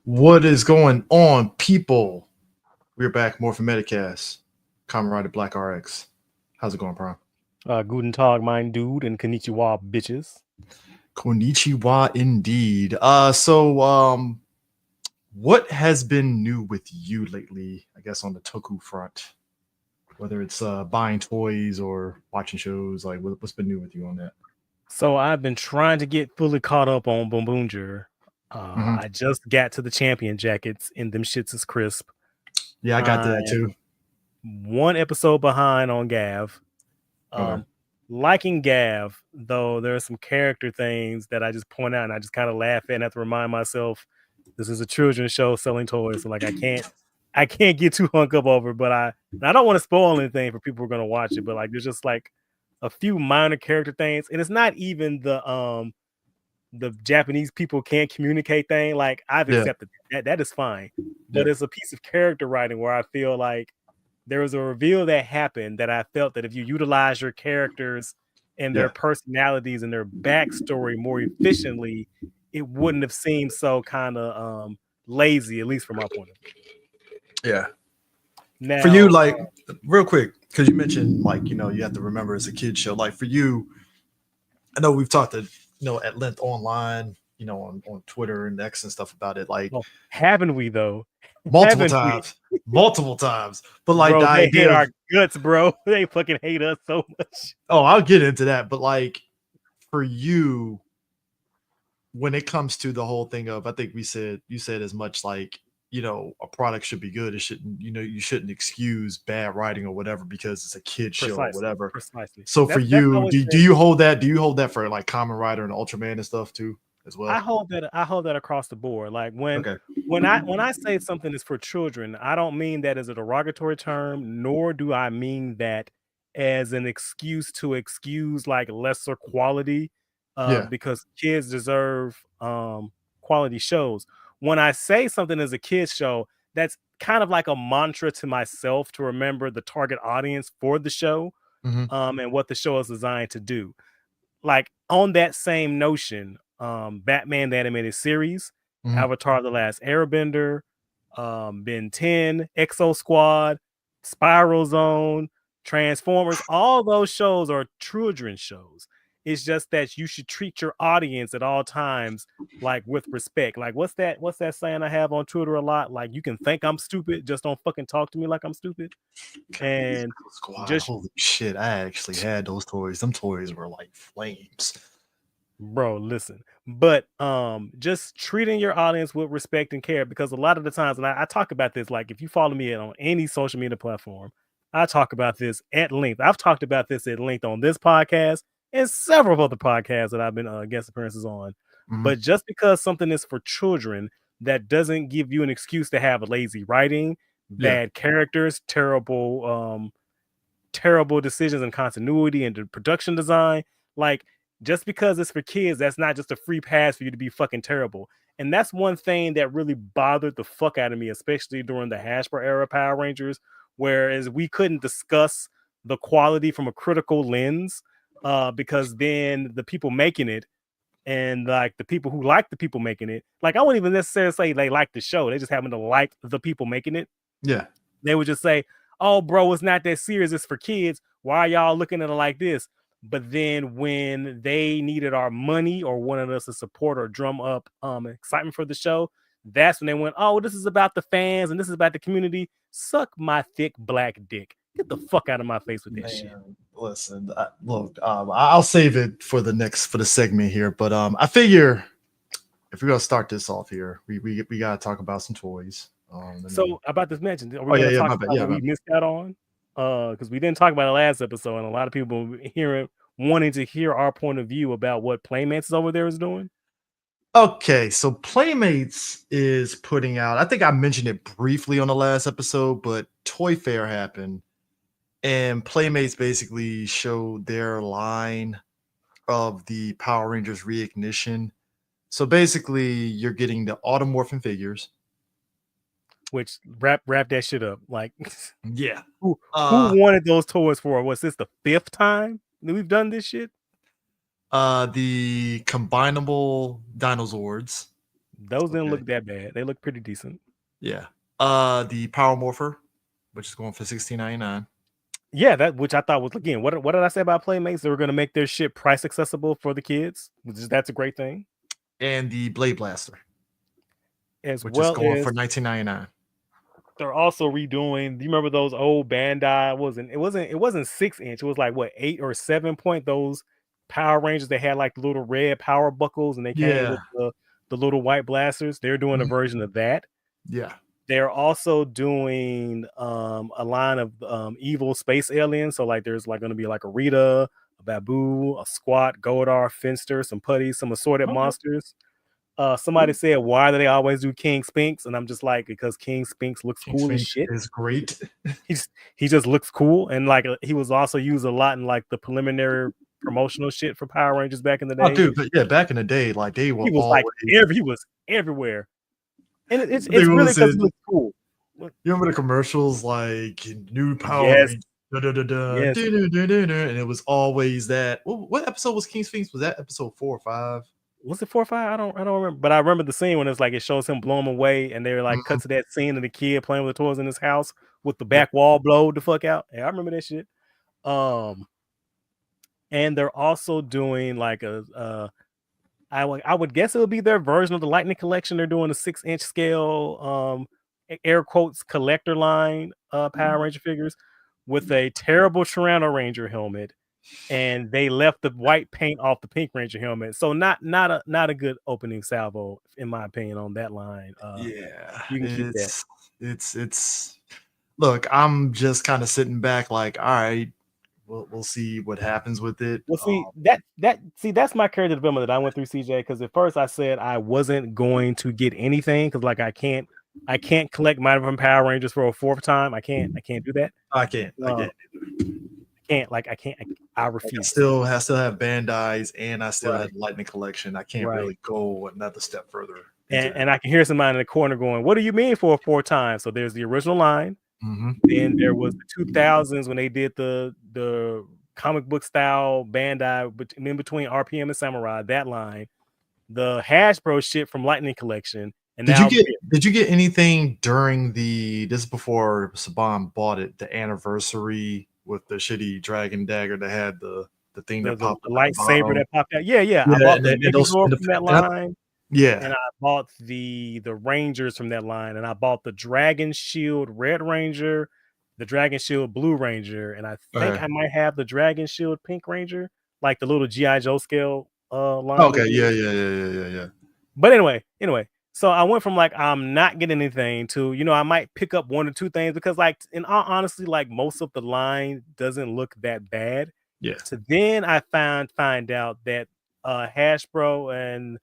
What is going on, people? We're back, Morphin Metacast, Kamen Rider Black RX. How's it going, Prime? Guten Tag, mein Dude, and Konnichiwa, bitches. Konnichiwa, indeed. What has been new with you lately? I guess on the Toku front, whether it's buying toys or watching shows, like what's been new with you on that? So I've been trying to get fully caught up on Boomboonjer. I just got to the champion jackets, and them shits is crisp. Yeah, I got to that too. One episode behind on Gav. Okay. Liking Gav, though, there are some character things that I just point out and I just kind of laugh at and have to remind myself this is a children's show selling toys. So like I can't get too hung up over, but I don't want to spoil anything for people who are gonna watch it, but like there's just like a few minor character things, and it's not even the Japanese people can't communicate thing. Like I've Yeah. accepted that is fine. But it's a piece of character writing where I feel like there was a reveal that happened that I felt that if you utilize your characters and their personalities and their backstory more efficiently, it wouldn't have seemed so kind of lazy, at least from my point of view. Yeah. Now, for you, like real quick, because you mentioned like you have to remember it's a kid show. Like for you, I know we've talked at length online, on Twitter and X and stuff about it. Like, haven't we though? Multiple times. But like bro, the they idea hate our guts, bro. They fucking hate us so much. Oh, I'll get into that. But like for you, when it comes to the whole thing of, I think you said as much like, a product should be good. It shouldn't, you shouldn't excuse bad writing or whatever because it's a kid show or whatever. Precisely. So for you, do you hold that? Do you hold that for like Kamen Rider and Ultraman and stuff too, as well? I hold that across the board. Like when I say something is for children, I don't mean that as a derogatory term, nor do I mean that as an excuse to excuse like lesser quality, because kids deserve quality shows. When I say something is a kids show, that's kind of like a mantra to myself to remember the target audience for the show, and what the show is designed to do. Like on that same notion, Batman the Animated Series, Avatar the Last Airbender, Ben 10, Exo Squad, Spiral Zone, Transformers, all those shows are children's shows. It's just that you should treat your audience at all times like with respect. Like what's that saying I have on Twitter a lot? Like you can think I'm stupid, just don't fucking talk to me like I'm stupid. And just holy shit, I actually had those toys. Them toys were like flames. Bro, listen. But just treating your audience with respect and care, because a lot of the times, and I talk about this, like if you follow me on any social media platform, I talk about this at length. I've talked about this at length on this podcast and several other podcasts that I've been guest appearances on. But just because something is for children, that doesn't give you an excuse to have lazy writing, bad characters, terrible decisions and continuity and the production design. Like just because it's for kids, that's not just a free pass for you to be fucking terrible. And that's one thing that really bothered the fuck out of me, especially during the Hasbro era Power Rangers, whereas we couldn't discuss the quality from a critical lens, because then the people making it and like the people who like the people making it, like I wouldn't even necessarily say they like the show. They just happen to like the people making it. Yeah. They would just say, oh, bro, it's not that serious. It's for kids. Why are y'all looking at it like this? But then when they needed our money or wanted us to support or drum up excitement for the show, that's when they went, oh, this is about the fans and this is about the community. Suck my thick black dick. Get the fuck out of my face with that shit. Listen, look, I'll save it for the segment here, but I figure if we're gonna start this off here, we gotta talk about some toys. So about this mention, are we gonna talk about what we missed out on? Because we didn't talk about it last episode, and a lot of people wanting to hear our point of view about what Playmates over there is doing. Okay, so Playmates is putting out, I think I mentioned it briefly on the last episode, but Toy Fair happened, and Playmates basically showed their line of the Power Rangers Reignition. So basically, you're getting the Automorphin figures. Which wrap that shit up. Like, yeah. Who wanted those toys for? Was this the 5th time that we've done this shit? The combinable Dinozords. Those didn't look that bad. They look pretty decent. Yeah. The Power Morpher, which is going for $16.99. Yeah, that which I thought was, again, what did I say about Playmates? They were going to make their shit price accessible for the kids. That's a great thing. And the Blade Blaster, which is going for $19.99. They're also redoing. Do you remember those old Bandai? It wasn't 6-inch. It was like what, 8 or 7 point, those Power Rangers. They had like the little red power buckles, and they came with the little white blasters. They're doing a version of that. Yeah. They're also doing a line of evil space aliens. So like there's like going to be like a Rita, a Babu, a Squat, Goldar, Finster, some putties, some assorted monsters. Somebody said, why do they always do King Spinks? And I'm just like, because King Spinks looks cool as shit. Is great. he just looks cool, and like he was also used a lot in like the preliminary promotional shit for Power Rangers back in the day. Oh, dude, but yeah, back in the day, like they were. He was he was everywhere, and it's really because he looks cool. You remember the commercials, like new Power Rangers, and it was always that. What episode was King Sphinx? Was that episode 4 or 5? Was it 4 or 5? I don't remember, but I remember the scene when it's like it shows him blow him away, and they're like cut to that scene of the kid playing with the toys in his house with the back wall blowed the fuck out. Yeah, I remember that shit. And they're also doing like I would guess it would be their version of the Lightning Collection. They're doing a 6-inch scale, air quotes, collector line Power Ranger figures with a terrible Tyranno Ranger helmet, and they left the white paint off the Pink Ranger helmet. So not a good opening salvo, in my opinion, on that line. You can keep that. It's look, I'm just kind of sitting back like, all right, we'll see what happens with it. Well, see, that's my character development that I went through, CJ, because at first I said I wasn't going to get anything because like I can't collect Mighty Morphin Power Rangers for a 4th time. I can't do that. I can't. I refuse. I still have Bandai's, and I still have Lightning Collection. I can't really go another step further. And I can hear somebody in the corner going, "What do you mean for a 4th time?" So there's the original line. Then there was the 2000s when they did the comic book style Bandai in between RPM and Samurai, that line, the Hasbro shit from Lightning Collection. And did you get anything during this is before Saban bought it, the anniversary with the shitty dragon dagger that had the thing that popped, the lightsaber that popped out? Yeah. I bought the from that line. Yeah, and I bought the Rangers from that line, and I bought the Dragon Shield Red Ranger, the Dragon Shield Blue Ranger, and I think I might have the Dragon Shield Pink Ranger, like the little G.I. Joe scale line. Okay, yeah. But anyway, so I went from like I'm not getting anything to, I might pick up 1 or 2 things because like in all honesty, like most of the line doesn't look that bad. Yeah. So then I find out that Hasbro and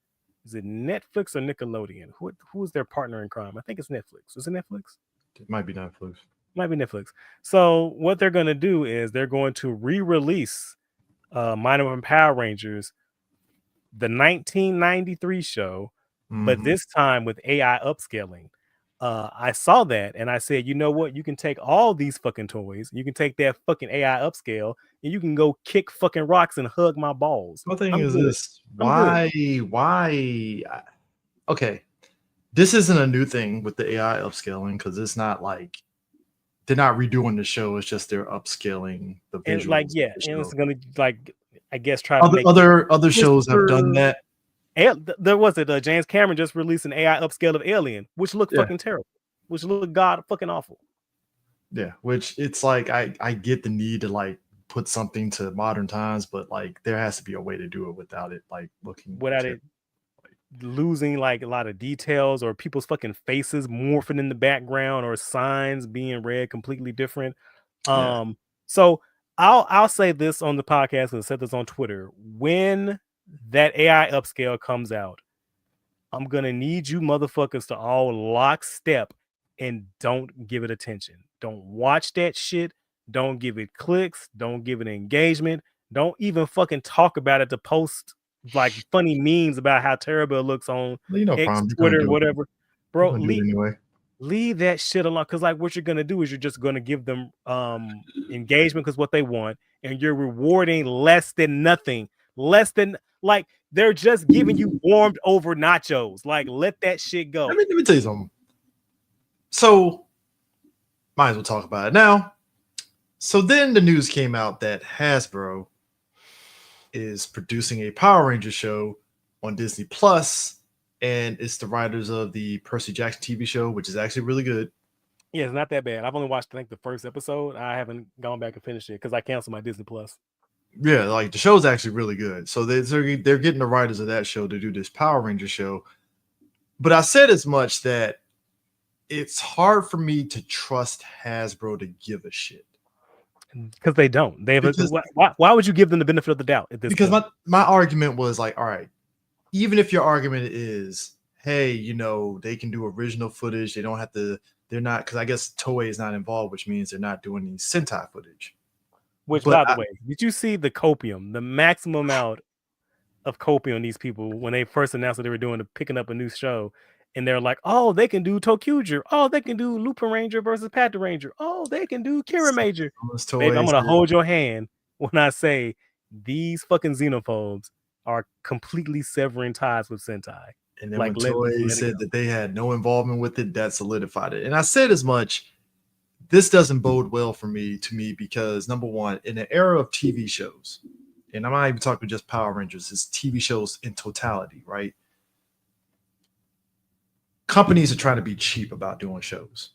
is it Netflix or Nickelodeon? Who is their partner in crime? I think it's Netflix. Is it Netflix? It might be Netflix. Might be Netflix. So what they're going to do is they're going to re-release Mighty Morphin Power Rangers, the 1993 show, but this time with AI upscaling. I saw that and I said, you know what? You can take all these fucking toys, you can take that fucking AI upscale, and you can go kick fucking rocks and hug my balls. My thing is this: why? Okay, this isn't a new thing with the AI upscaling because it's not like they're not redoing the show. It's just they're upscaling the visuals. And like, and it's gonna like, I guess, try to make other shows have done that. There was it. James Cameron just released an AI upscale of Alien, which looked fucking terrible, which looked god fucking awful. Yeah, which it's like I get the need to like put something to modern times, but like there has to be a way to do it without it like looking losing like a lot of details or people's fucking faces morphing in the background or signs being read completely different. So I'll say this on the podcast and said this on Twitter: when that AI upscale comes out, I'm gonna need you motherfuckers to all lockstep and don't give it attention. Don't watch that shit. Don't give it clicks. Don't give it engagement. Don't even fucking talk about it to post like funny memes about how terrible it looks on X, Twitter, whatever. Bro, leave that shit alone. Because like what you're gonna do is you're just gonna give them engagement because what they want, and you're rewarding less than nothing. Less than like They're just giving you warmed over nachos. Like, let that shit go. Let me tell you something. So, might as well talk about it now. So then the news came out that Hasbro is producing a Power Ranger show on Disney Plus, and it's the writers of the Percy Jackson TV show, which is actually really good. Yeah, it's not that bad. I've only watched, I think, the first episode. I haven't gone back and finished it because I canceled my Disney Plus. Yeah, like the show's actually really good. So they're getting the writers of that show to do this Power Ranger show. But I said as much that it's hard for me to trust Hasbro to give a shit. Because they don't. Why would you give them the benefit of the doubt at this because point? my argument was like, all right, even if your argument is, hey, you know, they can do original footage, they don't have to, they're not, because I guess Toei is not involved, which means they're not doing any Sentai footage. Which, by the way, did you see the copium, the maximum amount of copium these people, when they first announced that they were picking up a new show, and they're like, oh, they can do Tokyuger. Oh, they can do Lupin Ranger versus Panther Ranger. Oh, they can do Kira Major. Baby, I'm going to hold your hand when I say these fucking xenophobes are completely severing ties with Sentai. And then like, when Toei said that they had no involvement with it, that solidified it. And I said as much. This doesn't bode well for me because number one, in the era of TV shows, and I'm not even talking just Power Rangers, it's TV shows in totality, right? Companies are trying to be cheap about doing shows.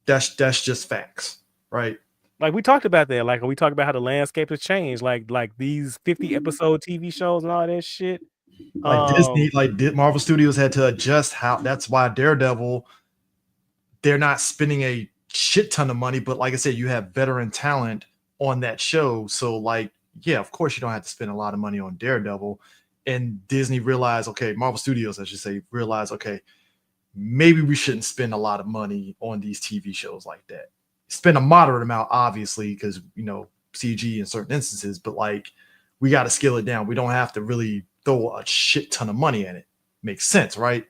That's just facts, right? Like we talked about that. Like we talked about how the landscape has changed. Like these 50 episode TV shows and all that shit. Like Disney, Marvel Studios had to adjust how. That's why Daredevil, they're not spending a shit ton of money, but like I said, you have veteran talent on that show, so like, yeah, of course you don't have to spend a lot of money on Daredevil. And Disney realized, okay, Marvel Studios, I should say, realized, okay, maybe we shouldn't spend a lot of money on these TV shows like that. Spend a moderate amount, obviously, because you know CG in certain instances, but like we got to scale it down. We don't have to really throw a shit ton of money in it. Makes sense, right?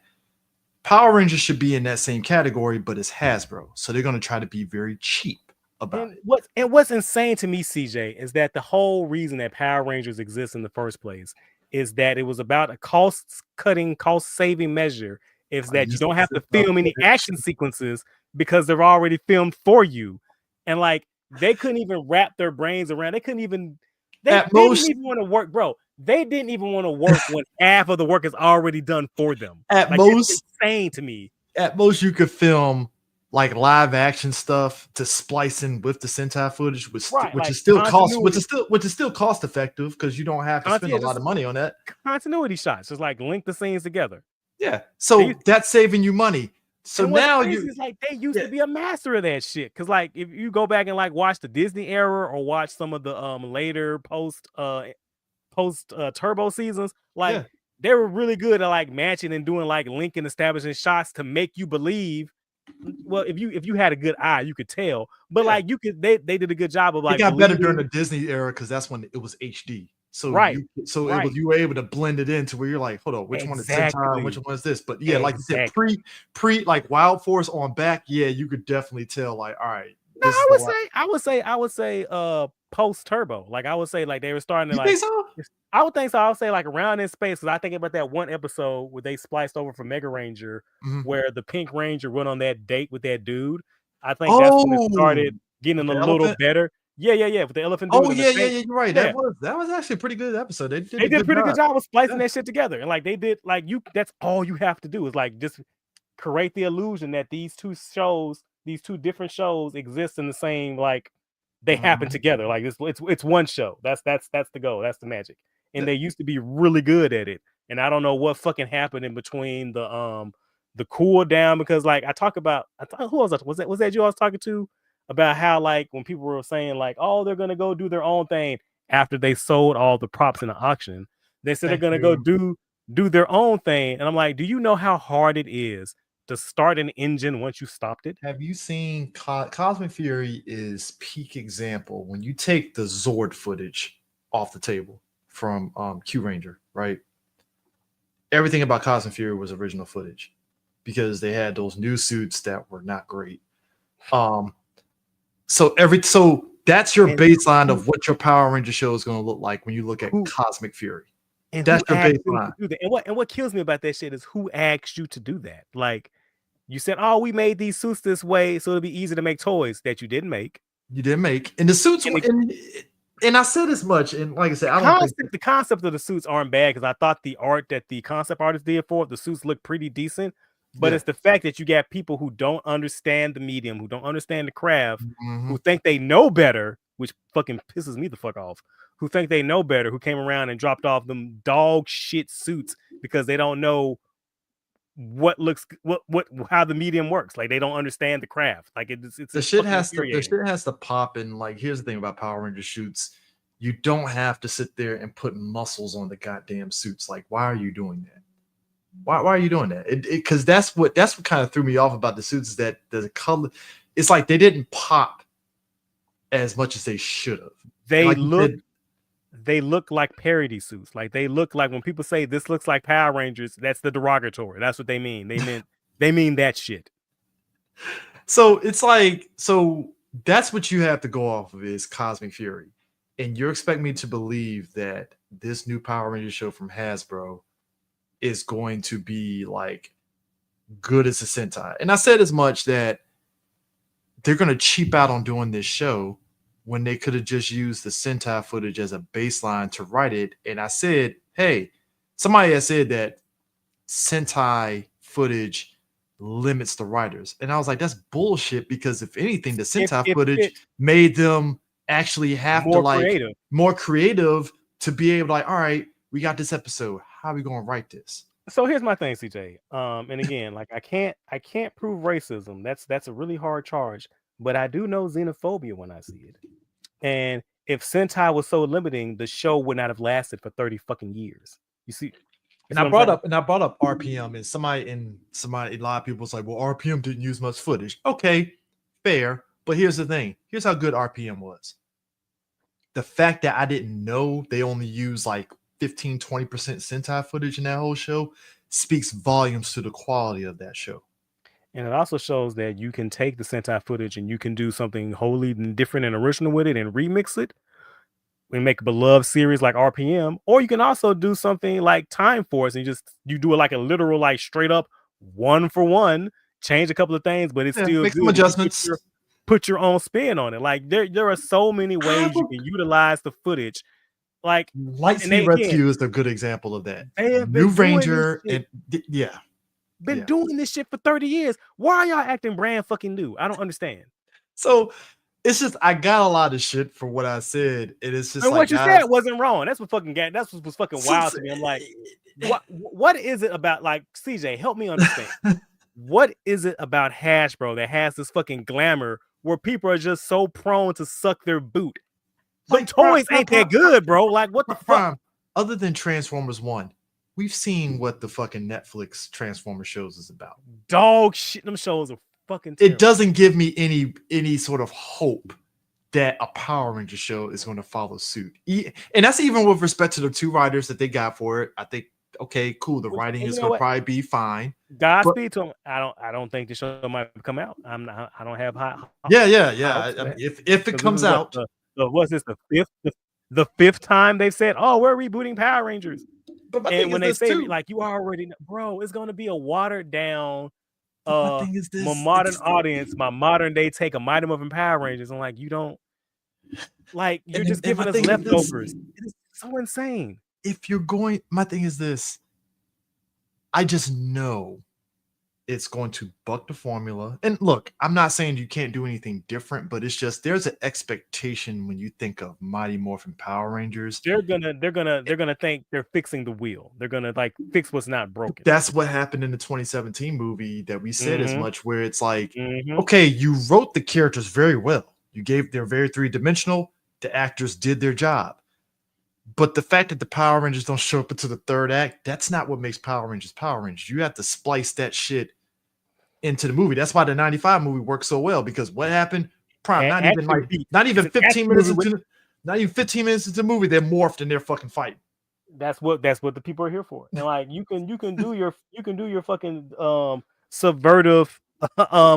Power Rangers should be in that same category, but it's Hasbro, so they're going to try to be very cheap about it. What's insane to me, CJ, is that the whole reason that Power Rangers exists in the first place is that it was about a cost-cutting, cost-saving measure. Is that you don't have to film any action sequences because they're already filmed for you, and like they couldn't even wrap their brains around. They couldn't even. They didn't even want to work, bro. They didn't even want to work when half of the work is already done for them. At most, it's insane to me. At most, you could film like live action stuff to splice in with the Sentai footage, which is still cost effective because you don't have to spend a lot of money on that. Continuity shots, just like link the scenes together. Yeah, so that's saving you money. So now it's like they used to be a master of that shit. Because like if you go back and like watch the Disney era or watch some of the later post Turbo seasons, like they were really good at like matching and doing like linking, establishing shots to make you believe. Well, if you had a good eye, you could tell. But like they did a good job of like. It got better during the Disney era because that's when it was HD. So you were able to blend it into where you're like, hold on, which one is Sentai, which one is this? But yeah, like you said, pre like Wild Force on back, yeah, you could definitely tell. Like, all right. No, I would say post Turbo. Like I would say like they were starting to you think so? I would think so. I would say like around in space, because I think about that one episode where they spliced over from Mega Ranger, where the Pink Ranger went on that date with that dude. I think that's when it started getting a little better. Yeah, with the elephant dude. Oh, yeah, you're right. That was actually a pretty good episode. They did a pretty good job of splicing that shit together. And like they did, like that's all you have to do is like just create the illusion that these two different shows exist in the same, like they happen together. Like it's one show. That's the goal. That's the magic. And they used to be really good at it. And I don't know what fucking happened in between the cool down, because like who was that? Was that you I was talking to? About how like when people were saying like, oh, they're gonna go do their own thing after they sold all the props in the auction. They said they're gonna go do their own thing. And I'm like, do you know how hard it is to start an engine once you stopped it? Have you seen Cosmic Fury is peak example when you take the Zord footage off the table from Q Ranger, right? Everything about Cosmic Fury was original footage because they had those new suits that were not great. So that's your baseline of what your Power Ranger show is going to look like when you look at Cosmic Fury. And That's who your asked them baseline. to do that? And what kills me about that shit is who asked you to do that? Like, you said, "Oh, we made these suits this way so it'll be easy to make toys," that you didn't make. You didn't make, and the suits And were, and I said as much, and like I said, I don't think the concept of the suits aren't bad because I thought the art that the concept artist did for the suits looked pretty decent. But it's the fact that you got people who don't understand the medium, who don't understand the craft, who think they know better, which fucking pisses me the fuck off. Who think they know better, who came around and dropped off them dog shit suits because they don't know how the medium works. Like they don't understand the craft. Like it's the shit has to pop. And like, here's the thing about Power Ranger shoots: you don't have to sit there and put muscles on the goddamn suits. Like, why are you doing that? Why are you doing that? Because that's what kind of threw me off about the suits, is that the color. It's like they didn't pop as much as they should have. They look like parody suits. Like they look like, when people say this looks like Power Rangers, that's the derogatory. That's what they mean. They mean that shit. So it's like, so that's what you have to go off of, is Cosmic Fury. And you expect me to believe that this new Power Ranger show from Hasbro is going to be like good as a Sentai. And I said as much, that they're going to cheap out on doing this show when they could have just used the Sentai footage as a baseline to write it. And I said, hey, somebody has said that Sentai footage limits the writers. And I was like, that's bullshit, because if anything, the Sentai footage made them actually have more creative to be able to, like, all right, we got this episode. How are we going to write this? So here's my thing, CJ. And again, like I can't prove racism. That's a really hard charge, but I do know xenophobia when I see it. And if Sentai was so limiting, the show would not have lasted for 30 fucking years. You see? And I brought up RPM, and a lot of people was like, well, RPM didn't use much footage. Okay, fair. But here's the thing. Here's how good RPM was. The fact that I didn't know they only use like 15-20% Sentai footage in that whole show speaks volumes to the quality of that show. And it also shows that you can take the Sentai footage and you can do something wholly different and original with it and remix it and make a beloved series like RPM. Or you can also do something like Time Force and you do it like a literal, like straight up 1-for-1, change a couple of things, but it's still make good. Some adjustments. Put your own spin on it. Like there are so many ways you can utilize the footage. Like Lightspeed Rescue is a good example of that. New Ranger, and been doing this shit for 30 years. Why are y'all acting brand fucking new? I don't understand. So it's just, I got a lot of shit for what I said. It is just, and like, what you said wasn't wrong. That's what was fucking wild to me. I'm like, what is it about, like, CJ, help me understand. What is it about Hasbro that has this fucking glamour where people are just so prone to suck their boot? Like, toys ain't that good, bro. Like, what the fuck? Other than Transformers 1, we've seen what the fucking Netflix Transformers shows is about. Dog shit, them shows are fucking terrible. It doesn't give me any sort of hope that a Power Ranger show is going to follow suit. And that's even with respect to the 2 writers that they got for it. I think, okay, cool, the writing is going to probably be fine. Godspeed to them. I don't think the show might come out. I don't have high. Yeah. I mean, if it comes out, what's this, the fifth time they've said, oh, we're rebooting Power Rangers. And when they say it, like, you already know, bro, it's going to be a watered down my modern audience, my modern day take a Mighty Morphin Power Rangers. I'm like, you don't, like, you're just giving us leftovers. It is so insane. If you're going, my thing is this, I just know it's going to buck the formula. And look, I'm not saying you can't do anything different, but it's just, there's an expectation when you think of Mighty Morphin Power Rangers. They're gonna think they're fixing the wheel. They're gonna, like, fix what's not broken. That's what happened in the 2017 movie that we said as much, where it's like, okay, you wrote the characters very well. They're very 3-dimensional. The actors did their job. But the fact that the Power Rangers don't show up until the 3rd act, that's not what makes Power Rangers Power Rangers. You have to splice that shit into the movie. That's why the 95 movie worked so well, because what happened? Not even 15 minutes into the movie, they're morphed and they're fucking fighting. That's what the people are here for. And like, you can do your fucking subvertive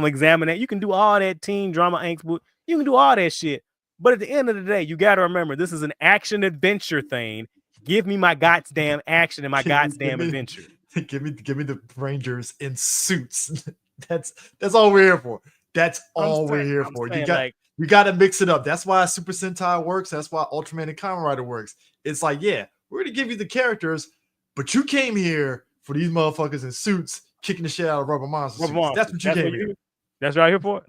examination. You can do all that teen drama angst. You can do all that shit. But at the end of the day, you got to remember, this is an action adventure thing. Give me my goddamn action and my goddamn adventure. Give me the Rangers in suits. That's all we're here for. That's all we're here for. You got to mix it up. That's why Super Sentai works. That's why Ultraman and Kamen Rider works. It's like, yeah, we're gonna give you the characters, but you came here for these motherfuckers in suits kicking the shit out of rubber monsters. That's what you came here. That's what I'm here for.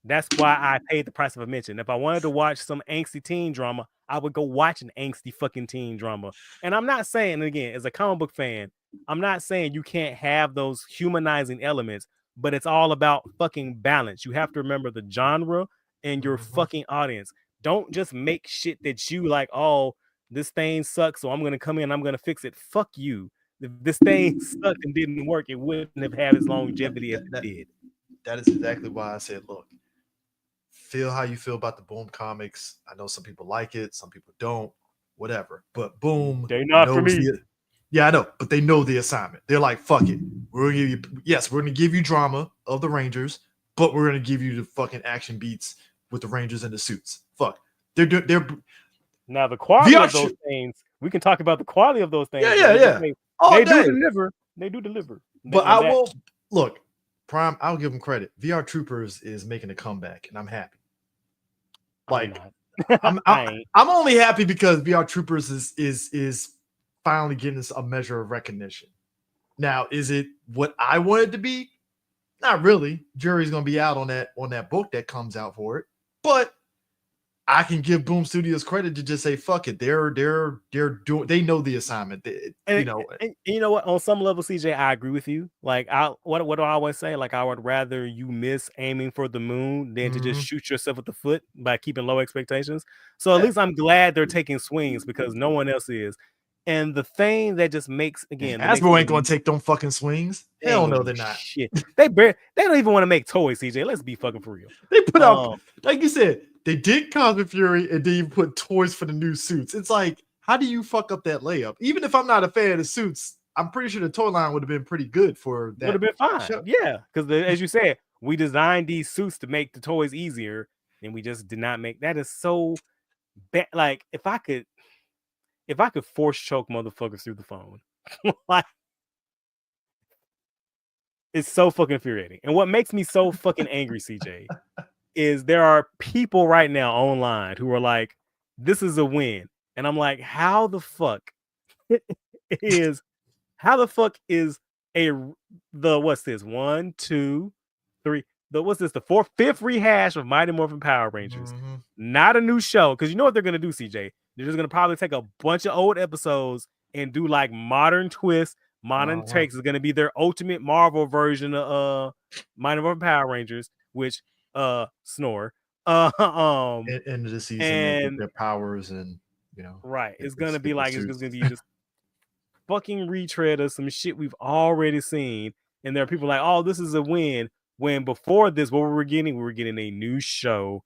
That's why I paid the price of admission. If I wanted to watch some angsty teen drama, I would go watch an angsty fucking teen drama. And I'm not saying, again, as a comic book fan, I'm not saying you can't have those humanizing elements, but it's all about fucking balance. You have to remember the genre and your fucking audience. Don't just make shit that you like, oh, this thing sucks, so I'm gonna come in and I'm gonna fix it. Fuck you. If this thing sucked and didn't work, it wouldn't have had its longevity as it did. That is exactly why I said, look, feel how you feel about the Boom comics. I know some people like it, some people don't, whatever. But Boom, they're not for me. Yeah, I know, but they know the assignment. They're like, fuck it. We're gonna give you drama of the Rangers, but we're gonna give you the fucking action beats with the Rangers and the suits. Fuck. They're now the quality of those things. We can talk about the quality of those things. Yeah. They do deliver. They do deliver. But I will look. Prime, I'll give them credit. VR Troopers is making a comeback, and I'm happy. Like, I'm only happy because VR Troopers is finally getting us a measure of recognition. Now, is it what I want it to be? Not really. Jury's gonna be out on that book that comes out for it. But I can give Boom Studios credit to just say, fuck it. They're doing. They know the assignment. And you know what? On some level, CJ, I agree with you. Like, what do I always say? Like, I would rather you miss aiming for the moon than to just shoot yourself at the foot by keeping low expectations. So at least I'm glad they're taking swings because no one else is. And the thing that just makes Hasbro ain't gonna take them fucking swings. Hell no, they're not. Shit, they don't even want to make toys, CJ. Let's be fucking for real. They put out, like you said, they did Cosmic Fury and they even put toys for the new suits. It's like, how do you fuck up that layup? Even if I'm not a fan of the suits, I'm pretty sure the toy line would have been pretty good for that. Would have been fine. Show. Yeah, because as you said, we designed these suits to make the toys easier, and we just did not make. That is so bad. Like, if I could force choke motherfuckers through the phone, like, it's so fucking infuriating. And what makes me so fucking angry, CJ, is there are people right now online who are like, this is a win. And I'm like, how the fuck is what's this? 1, 2, 3. The fifth rehash of Mighty Morphin Power Rangers. Not a new show. Because you know what they're gonna do, CJ? They're just gonna probably take a bunch of old episodes and do like modern twists, modern takes. Is gonna be their ultimate Marvel version of Mighty Morphin Power Rangers, which snore. End of the season and their powers and right. It's gonna be like it's gonna be just fucking retread of some shit we've already seen. And there are people like, oh, this is a win. When before this, what we were getting a new show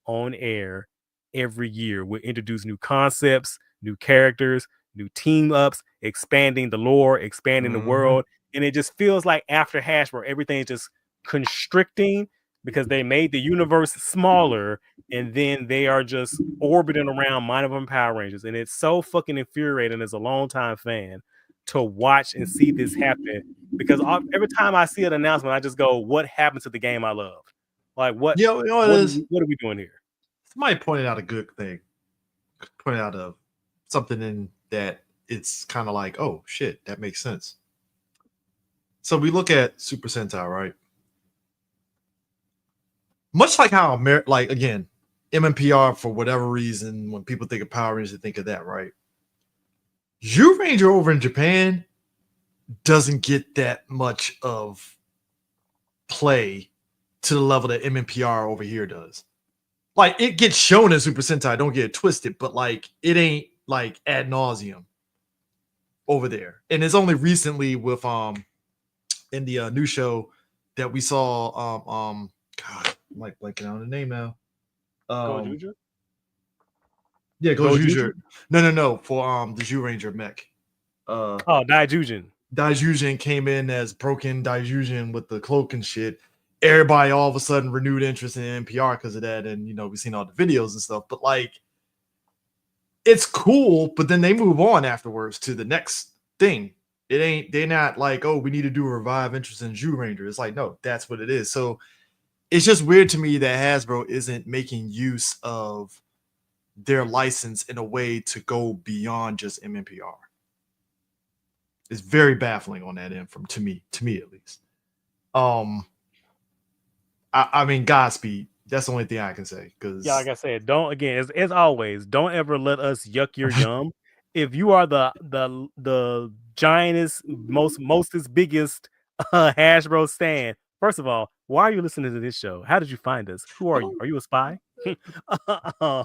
on air every year. We introduce new concepts, new characters, new team ups, expanding the lore, expanding the world. And it just feels like after Hash, where everything's just constricting because they made the universe smaller and then they are just orbiting around Mighty Morphin Power Rangers. And it's so fucking infuriating as a longtime fan to watch and see this happen, because every time I see an announcement, I just go, what happened to the game I love? Like, what are we doing here? Somebody pointed out a good thing. Pointed out something in that it's kind of like, oh shit, that makes sense. So we look at Super Sentai, right? Much like how again, MMPR, for whatever reason, when people think of Power Rangers, they think of that, right? Ranger over in Japan doesn't get that much of play to the level that MMPR over here does. Like, it gets shown in Super Sentai, don't get it twisted, but like, it ain't like ad nauseum over there. And it's only recently with in the new show that we saw God, I'm like blanking on the name now. Gojuju? Yeah, Gojuju. No. For the Zyuranger mech. Daijujin. Daijujin came in as broken Daijujin with the cloak and shit. Everybody all of a sudden renewed interest in NPR because of that, and we've seen all the videos and stuff. But like, it's cool, but then they move on afterwards to the next thing. They're not like, oh, we need to do a revive interest in Jew Ranger. It's like, no, that's what it is. So it's just weird to me that Hasbro isn't making use of their license in a way to go beyond just MMPR. It's very baffling on that end to me at least. I mean, Godspeed. That's the only thing I can say. Because like I said, as always, don't ever let us yuck your yum. If you are the giantest, mostest biggest Hasbro stan, first of all, why are you listening to this show? How did you find us? Who are you? Are you a spy?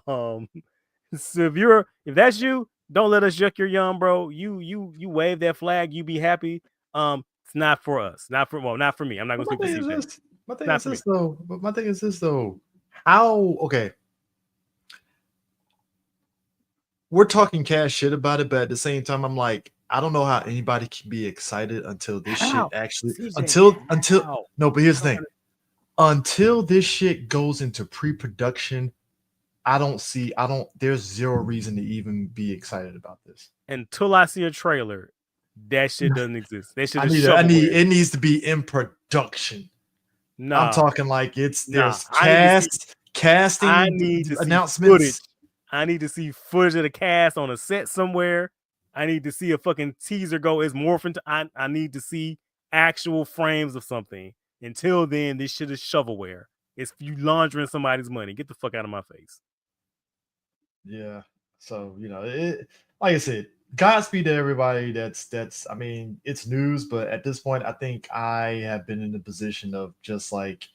So if that's you, don't let us yuck your yum, bro. You wave that flag, you be happy. It's not for us. Not for me. I'm not gonna speak for CJ. My thing is this though. Okay. We're talking cash shit about it, but at the same time, I'm like, I don't know how anybody can be excited until this shit actually no, but here's the thing. Until this shit goes into pre-production, there's zero reason to even be excited about this. Until I see a trailer, that shit doesn't exist. They should it needs to be in production. No, I'm talking like there's casting announcements. I need to see footage of the cast on a set somewhere. I need to see a fucking teaser go. It's Morphin. I need to see actual frames of something. Until then, this shit is shovelware. It's you laundering somebody's money. Get the fuck out of my face. Yeah. So, like I said, Godspeed to everybody. I mean, it's news, but at this point, I think I have been in the position of just like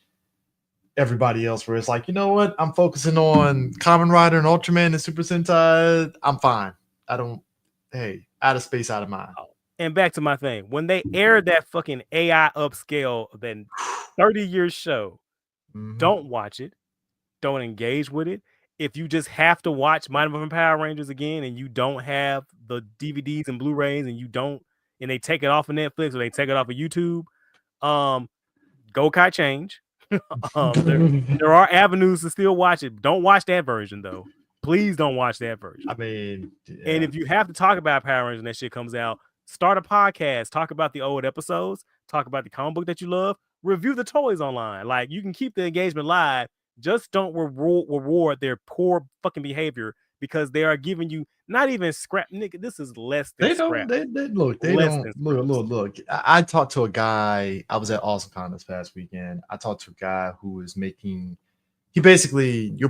everybody else where it's like, you know what? I'm focusing on Kamen Rider and Ultraman and Super Sentai. I'm fine. Out of space, out of mind. And back to my thing. When they aired that fucking AI upscale, then 30-year show, don't watch it. Don't engage with it. If you just have to watch Mighty Morphin Power Rangers again and you don't have the DVDs and Blu-rays and they take it off of Netflix or they take it off of YouTube, go change. There are avenues to still watch it. Don't watch that version though. Please don't watch that version. I mean, and if you have to talk about Power Rangers and that shit comes out, start a podcast, talk about the old episodes, talk about the comic book that you love, review the toys online. Like, you can keep the engagement live. Just don't reward their poor fucking behavior because they are giving you not even scrap. Nigga, this is less than scrap. Look. I talked to a guy. I was at AwesomeCon this past weekend. I talked to a guy who is making. He basically, you'll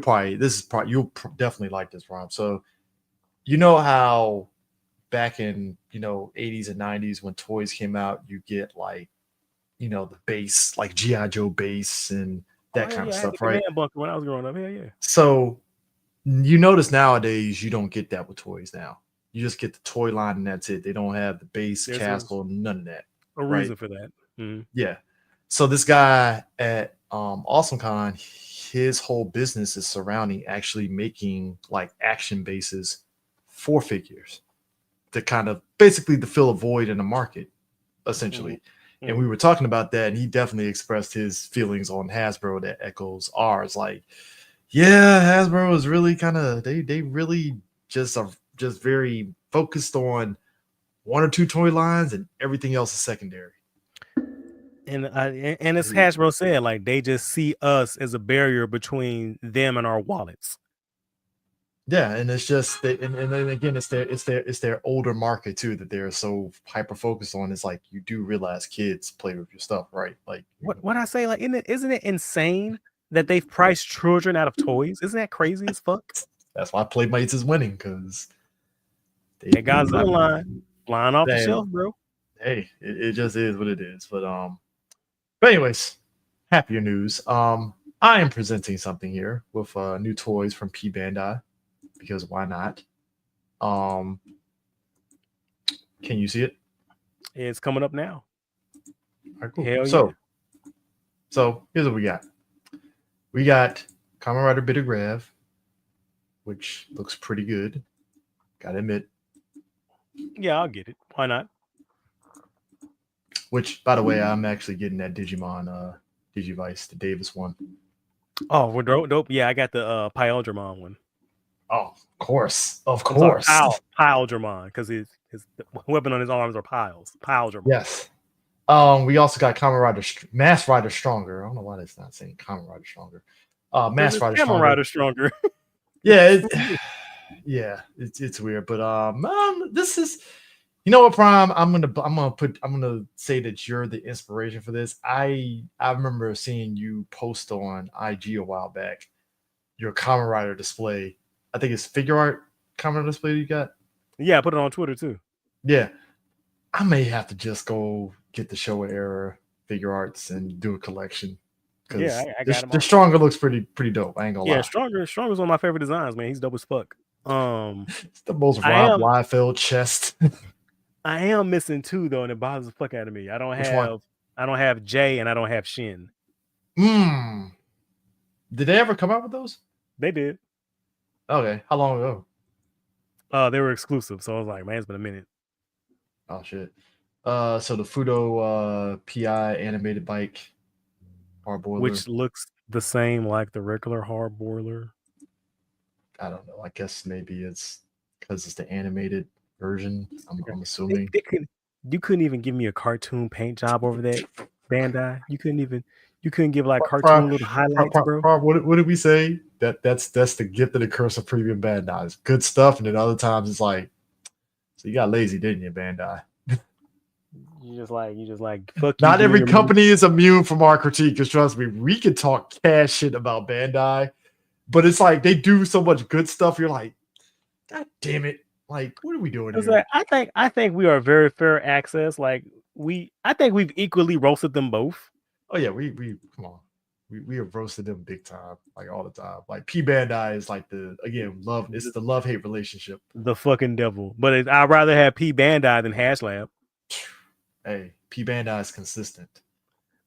definitely like this, Rob. So, you know how back in 80s and 90s when toys came out, you get like, the base, like G.I. Joe base and that kind of stuff, right? When I was growing up, yeah. So you notice nowadays you don't get that with toys now. You just get the toy line and that's it. They don't have the base, castle, none of that. A reason for that. Mm-hmm. Yeah. So this guy at AwesomeCon, his whole business is surrounding actually making like action bases for figures to kind of basically to fill a void in the market, essentially. Mm-hmm. And we were talking about that, and he definitely expressed his feelings on Hasbro that echoes ours. Like, yeah, Hasbro is really kind of they really just are just very focused on one or two toy lines, and everything else is secondary. And as Hasbro said, like, they just see us as a barrier between them and our wallets. Yeah, and it's just and then again, it's their older market too that they're so hyper focused on. It's like, you do realize kids play with your stuff, right? Like, what I say, like, isn't it insane that they've priced children out of toys? Isn't that crazy as fuck? That's why Playmates is winning, because they got Godzilla line flying off the shelf, bro. Hey, it just is what it is. But anyways, happier news. I am presenting something here with new toys from P Bandai, because why not? Can you see it? It's coming up now. All right, cool. Hell yeah. So here's what we got. We got Kamen Rider Bitter Grav, which looks pretty good. Gotta admit. Yeah, I'll get it. Why not? Which, by the way, I'm actually getting that Digimon Digivice, the Davis one. Oh, we're dope. Yeah, I got the Pyodramon one. Oh, of course. Of I'm sorry, course. Pile Dramon, because his weapon on his arms are piles. Pile Dramon. Yes. We also got Kamen Rider, Mass Rider Stronger. I don't know why that's not saying Kamen Rider Stronger. Mass Rider Kamen Stronger. Rider Stronger. Yeah, it's weird, but this is, you know what, Prime? I'm gonna say that you're the inspiration for this. I remember seeing you post on IG a while back your Kamen Rider display. I think it's figure art Kamen Rider display you got. Yeah, I put it on Twitter too. Yeah, I may have to just go get the Showa Era figure arts and do a collection. Yeah, I got him. The Stronger looks pretty dope. I ain't gonna lie. Yeah, Stronger's one of my favorite designs, man. He's dope as fuck. It's the most Rob Liefeld chest. I am missing two though, and it bothers the fuck out of me. I don't have Jay and I don't have Shin. Did they ever come out with those? They did. Okay, how long ago? They were exclusive, so I was like, man, it's been a minute. Oh shit. So the Fudo PI animated bike hard boiler, which looks the same like the regular hard boiler. I don't know. I guess maybe it's because it's the animated version. I'm assuming. You couldn't even give me a cartoon paint job over that, Bandai. You couldn't give like cartoon little highlights, bro. What did we say? That's the gift of the curse of premium Bandai. It's good stuff, and then other times it's like, so you got lazy, didn't you, Bandai? You just like fuck. Not every company is immune from our critique, because trust me, we can talk cash shit about Bandai, but it's like they do so much good stuff. You're like, God damn it! Like, what are we doing here? Like, I think we are very fair access. Like I think we've equally roasted them both. Oh yeah, we come on. We have roasted them big time, like all the time. Like P Bandai is like it's the love-hate relationship. The fucking devil. But I'd rather have P Bandai than Hashlab. Hey, P Bandai is consistent.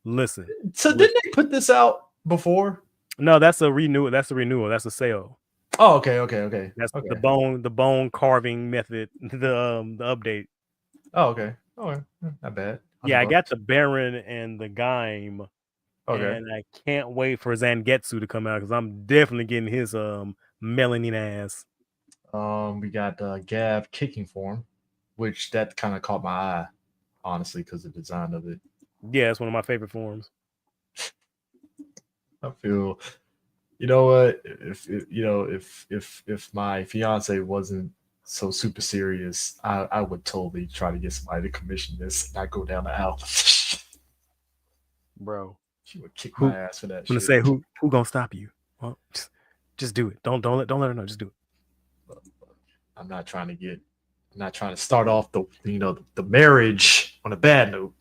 Listen. So didn't they put this out before? No, that's a renewal. That's a sale. Oh, okay. That's the bone carving method, the update. Oh, okay. Oh, not bad. Yeah, I got the Baron and the Gaim. Okay. And I can't wait for Zangetsu to come out, because I'm definitely getting his melanin ass. We got Gav kicking form, which that kind of caught my eye, honestly, because of the design of it. Yeah, it's one of my favorite forms. I feel, you know what? If my fiance wasn't so super serious, I would totally try to get somebody to commission this and not go down the aisle. Bro, she would kick my ass for that. I'm gonna say who gonna stop you? Well, just do it. Don't let her know. Just do it. I'm not trying to start off the marriage on a bad note.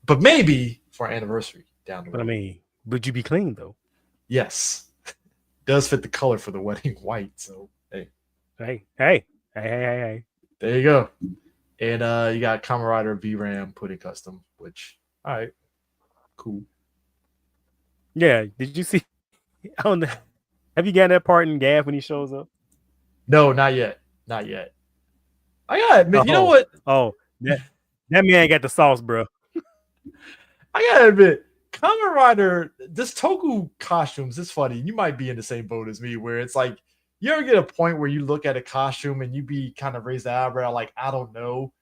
But maybe for our anniversary down the road. But I mean, would you be clean though? Yes. Does fit the color for the wedding white. So hey. There you go. And you got Kamen Rider VRAM put in custom, which all right. Cool. Yeah. Did you see have you gotten that part in Gav when he shows up? No, not yet. I gotta admit, you know what? Oh, that man got the sauce, bro. I gotta admit, Kamen Rider, this Toku costumes, it's funny. You might be in the same boat as me, where it's like, you ever get a point where you look at a costume and you be kind of raised the eyebrow, like, I don't know.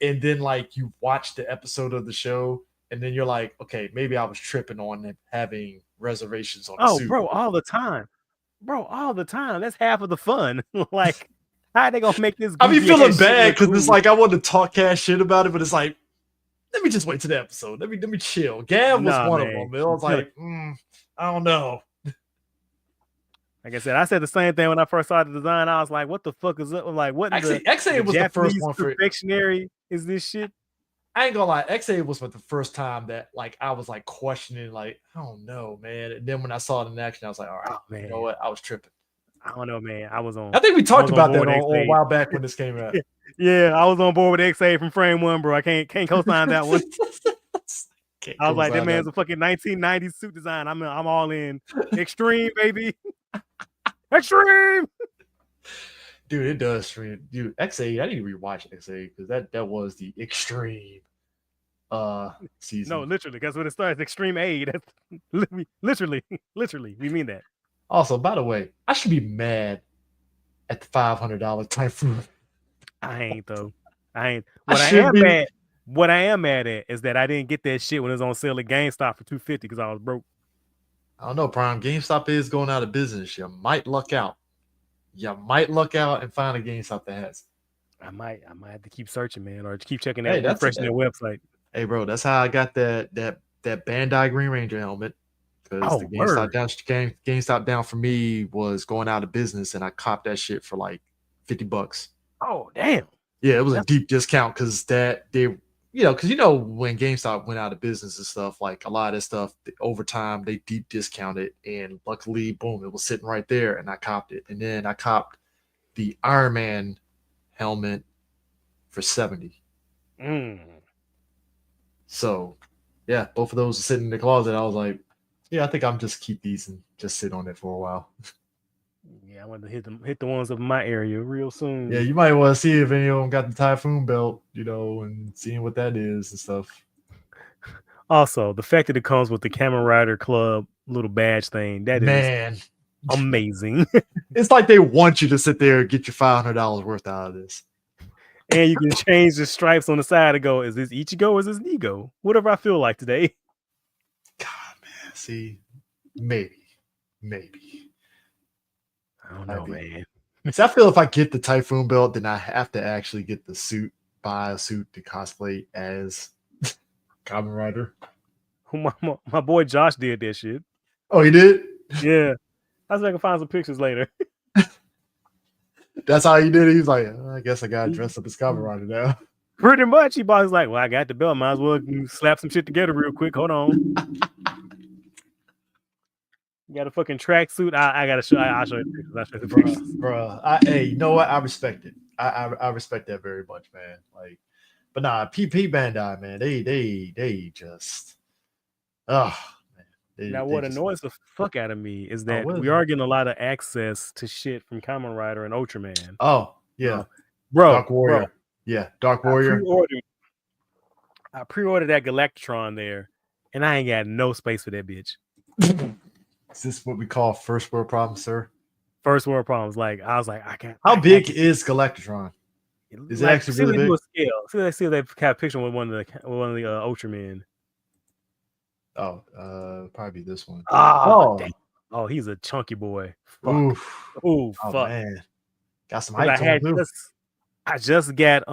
And then like you watch the episode of the show, and then you're like, okay, maybe I was tripping on having reservations on the suit. Bro, all the time. That's half of the fun. Like, how are they gonna make this? I be feeling bad because it's like I want to talk cash shit about it, but it's like, let me just wait to the episode. Let me chill. Gav was one of them. I was like, I don't know. Like I said, I said the same thing when I first saw the design. I was like, what the fuck is up? I'm like, what actually, XA was the first one for confectionery is this shit? I ain't gonna lie, XA was the first time that like I was like questioning, like, I don't know, man. And then when I saw it in action, I was like, all right, man. You know what? I was tripping. I don't know, man. I think we talked about that a while back when this came out. Yeah, I was on board with XA from Frame One, bro. I can't co-sign that one. I was like, that man's a fucking 1990s suit design. I'm all in. Extreme, baby. Extreme. Dude, it does stream. Dude, XA, I need to rewatch XA because that was the extreme season. No, literally, that's what it starts. Extreme A. That's literally, we mean that. Also, by the way, I should be mad at the $500 Typhoon. I ain't though. I ain't. I should be. What I am mad at is that I didn't get that shit when it was on sale at GameStop for $250 because I was broke. I don't know, Prime. GameStop is going out of business. You might luck out. You might luck out and find a GameStop that has. I might have to keep searching, man, or keep checking Hey, that, refreshing their website. Hey, bro, that's how I got that Bandai Green Ranger helmet. Because the GameStop down for me was going out of business, and I copped that shit for like $50. Oh, damn. Yeah, it was a deep discount because when GameStop went out of business and stuff, like a lot of this stuff over time they deep discounted, and luckily, boom, it was sitting right there, and I copped it. And then I copped the Iron Man helmet for $70. So, yeah, both of those are sitting in the closet. I was like, yeah, I think I'm just keep these and just sit on it for a while. Yeah, I want to hit the ones of my area real soon. Yeah, you might want to see if any of them got the Typhoon belt, and seeing what that is and stuff. Also, the fact that it comes with the Kamen Rider Club little badge thing, that is amazing. It's like they want you to sit there and get your $500 worth out of this. And you can change the stripes on the side to go, is this Ichigo or is this Nigo? Whatever I feel like today. God, man. See, maybe. I don't know, man. So I feel if I get the Typhoon belt, then I have to actually get the suit, buy a suit to cosplay as Kamen Rider. My boy Josh did that shit. Oh, he did? Yeah. I was like, I can find some pictures later. That's how he did it. He was like, I guess I gotta dress up as Kamen Rider now. Pretty much. He was like, well, I got the belt. Might as well slap some shit together real quick. Hold on. You got a fucking tracksuit. I gotta show. I'll show you the pictures. Bro. Hey, you know what? I respect it. I respect that very much, man. Like, but nah, PP Bandai, man. They just, man. Now, what annoys the fuck out of me is that we are getting a lot of access to shit from Kamen Rider and Ultraman. Oh, yeah. Bro. Dark Warrior. Bro. Yeah, Dark Warrior. I pre-ordered that Galactron there, and I ain't got no space for that bitch. Is this what we call first world problems, sir? First world problems. Like, I was like, I can't. How big is Galactron? Is it actually really big? See if they have a picture with one of the Ultramen. Oh, probably this one. Oh, he's a chunky boy. Fuck. Ooh, fuck. Oh, man. Got some height to him too. I just got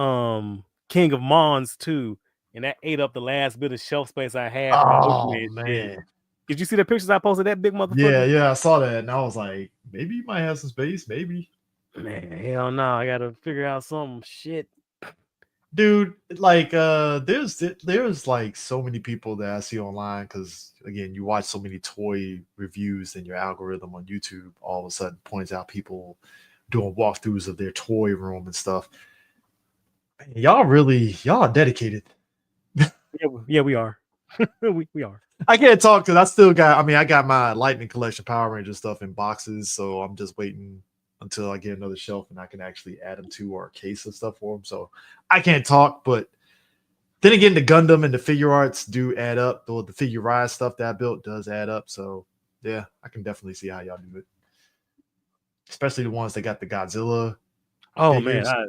King of Mons too, and that ate up the last bit of shelf space I had. Oh man. Shit. Did you see the pictures I posted? That big motherfucker. Yeah, I saw that, and I was like, maybe you might have some space, maybe. Man, hell no, I gotta figure out some shit. Dude, like there's like so many people that I see online because again, you watch so many toy reviews and your algorithm on YouTube all of a sudden points out people doing walkthroughs of their toy room and stuff. Y'all are dedicated. Yeah, we are. we are. I can't talk because I got my Lightning Collection Power Ranger stuff in boxes, so I'm just waiting until I get another shelf and I can actually add them to our case of stuff for them. So I can't talk, but then again, the Gundam and the figure arts do add up. The figure ride stuff that I built does add up. So yeah, I can definitely see how y'all do it. Especially the ones that got the Godzilla. Oh figures. Man,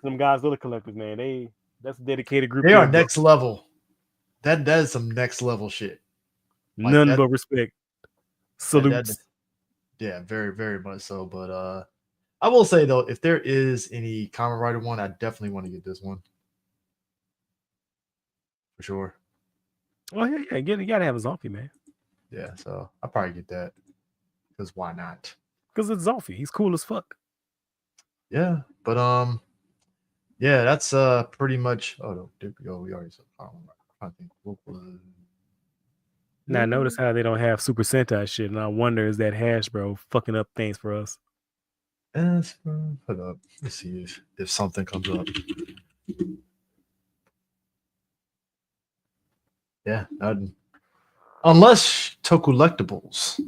some Godzilla collectors, man. That's a dedicated group. They are next level. That is some next level shit. Like none but respect. Salutes. Yeah, very, very much so. But I will say though, if there is any Kamen Rider one, I definitely want to get this one. For sure. Oh yeah. You gotta have a Zombie, man. Yeah, so I'll probably get that. Because why not? Because it's Zombie. He's cool as fuck. Yeah, but yeah, that's pretty much. Oh no, there we go. We already said. I think what was. Now notice how they don't have Super Sentai shit, and I wonder is that Hasbro fucking up things for us? Hold up. Let's see if something comes up. Yeah, unless Tokulectables.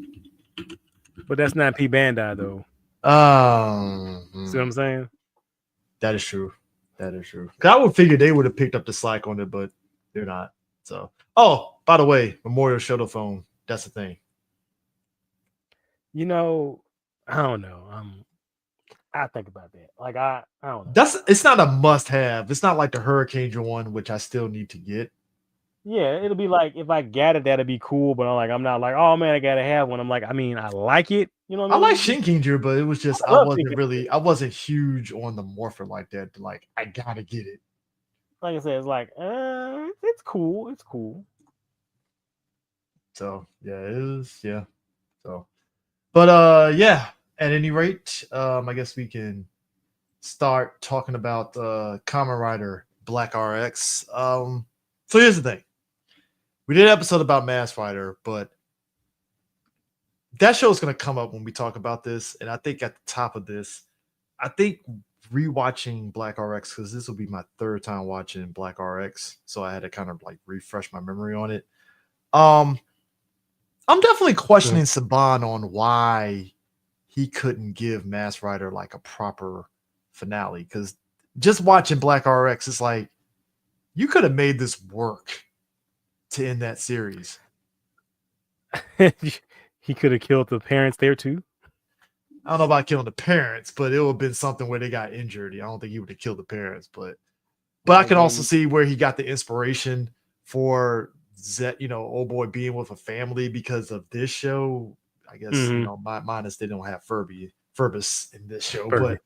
But that's not P Bandai though. See what I'm saying? That is true. I would figure they would have picked up the slack on it, but they're not. So, by the way, Memorial Shuttle Phone. That's the thing. You know, I don't know. I think about that. Like I don't know. It's not a must-have. It's not like the Hurricane one, which I still need to get. Yeah, it'll be like if I got it, that'd be cool. But I'm not like, oh man, I gotta have one. I'm like, I mean, I like it. You know what I I like mean? Shinkinger, but it was just I love Shinkenger. I wasn't huge on the Morphin like that. Like I gotta get it. Like I said, it's like, it's cool. It's cool. So yeah, it is. Yeah. So, but yeah. At any rate, I guess we can start talking about Kamen Rider Black RX. So here's the thing: we did an episode about Mass Rider, but that show is going to come up when we talk about this. And I think at the top of this, I think rewatching Black RX, because this will be my third time watching Black RX, so I had to kind of like refresh my memory on it. I'm definitely questioning Saban on why he couldn't give Mass Rider like a proper finale, because just watching Black RX, it's like you could have made this work to end that series. He could have killed the parents there too. I don't know about killing the parents, but it would have been something where they got injured. I don't think he would have killed the parents, but I can also see where he got the inspiration for Zet, old boy being with a family because of this show. I guess minus they don't have Furbus in this show, but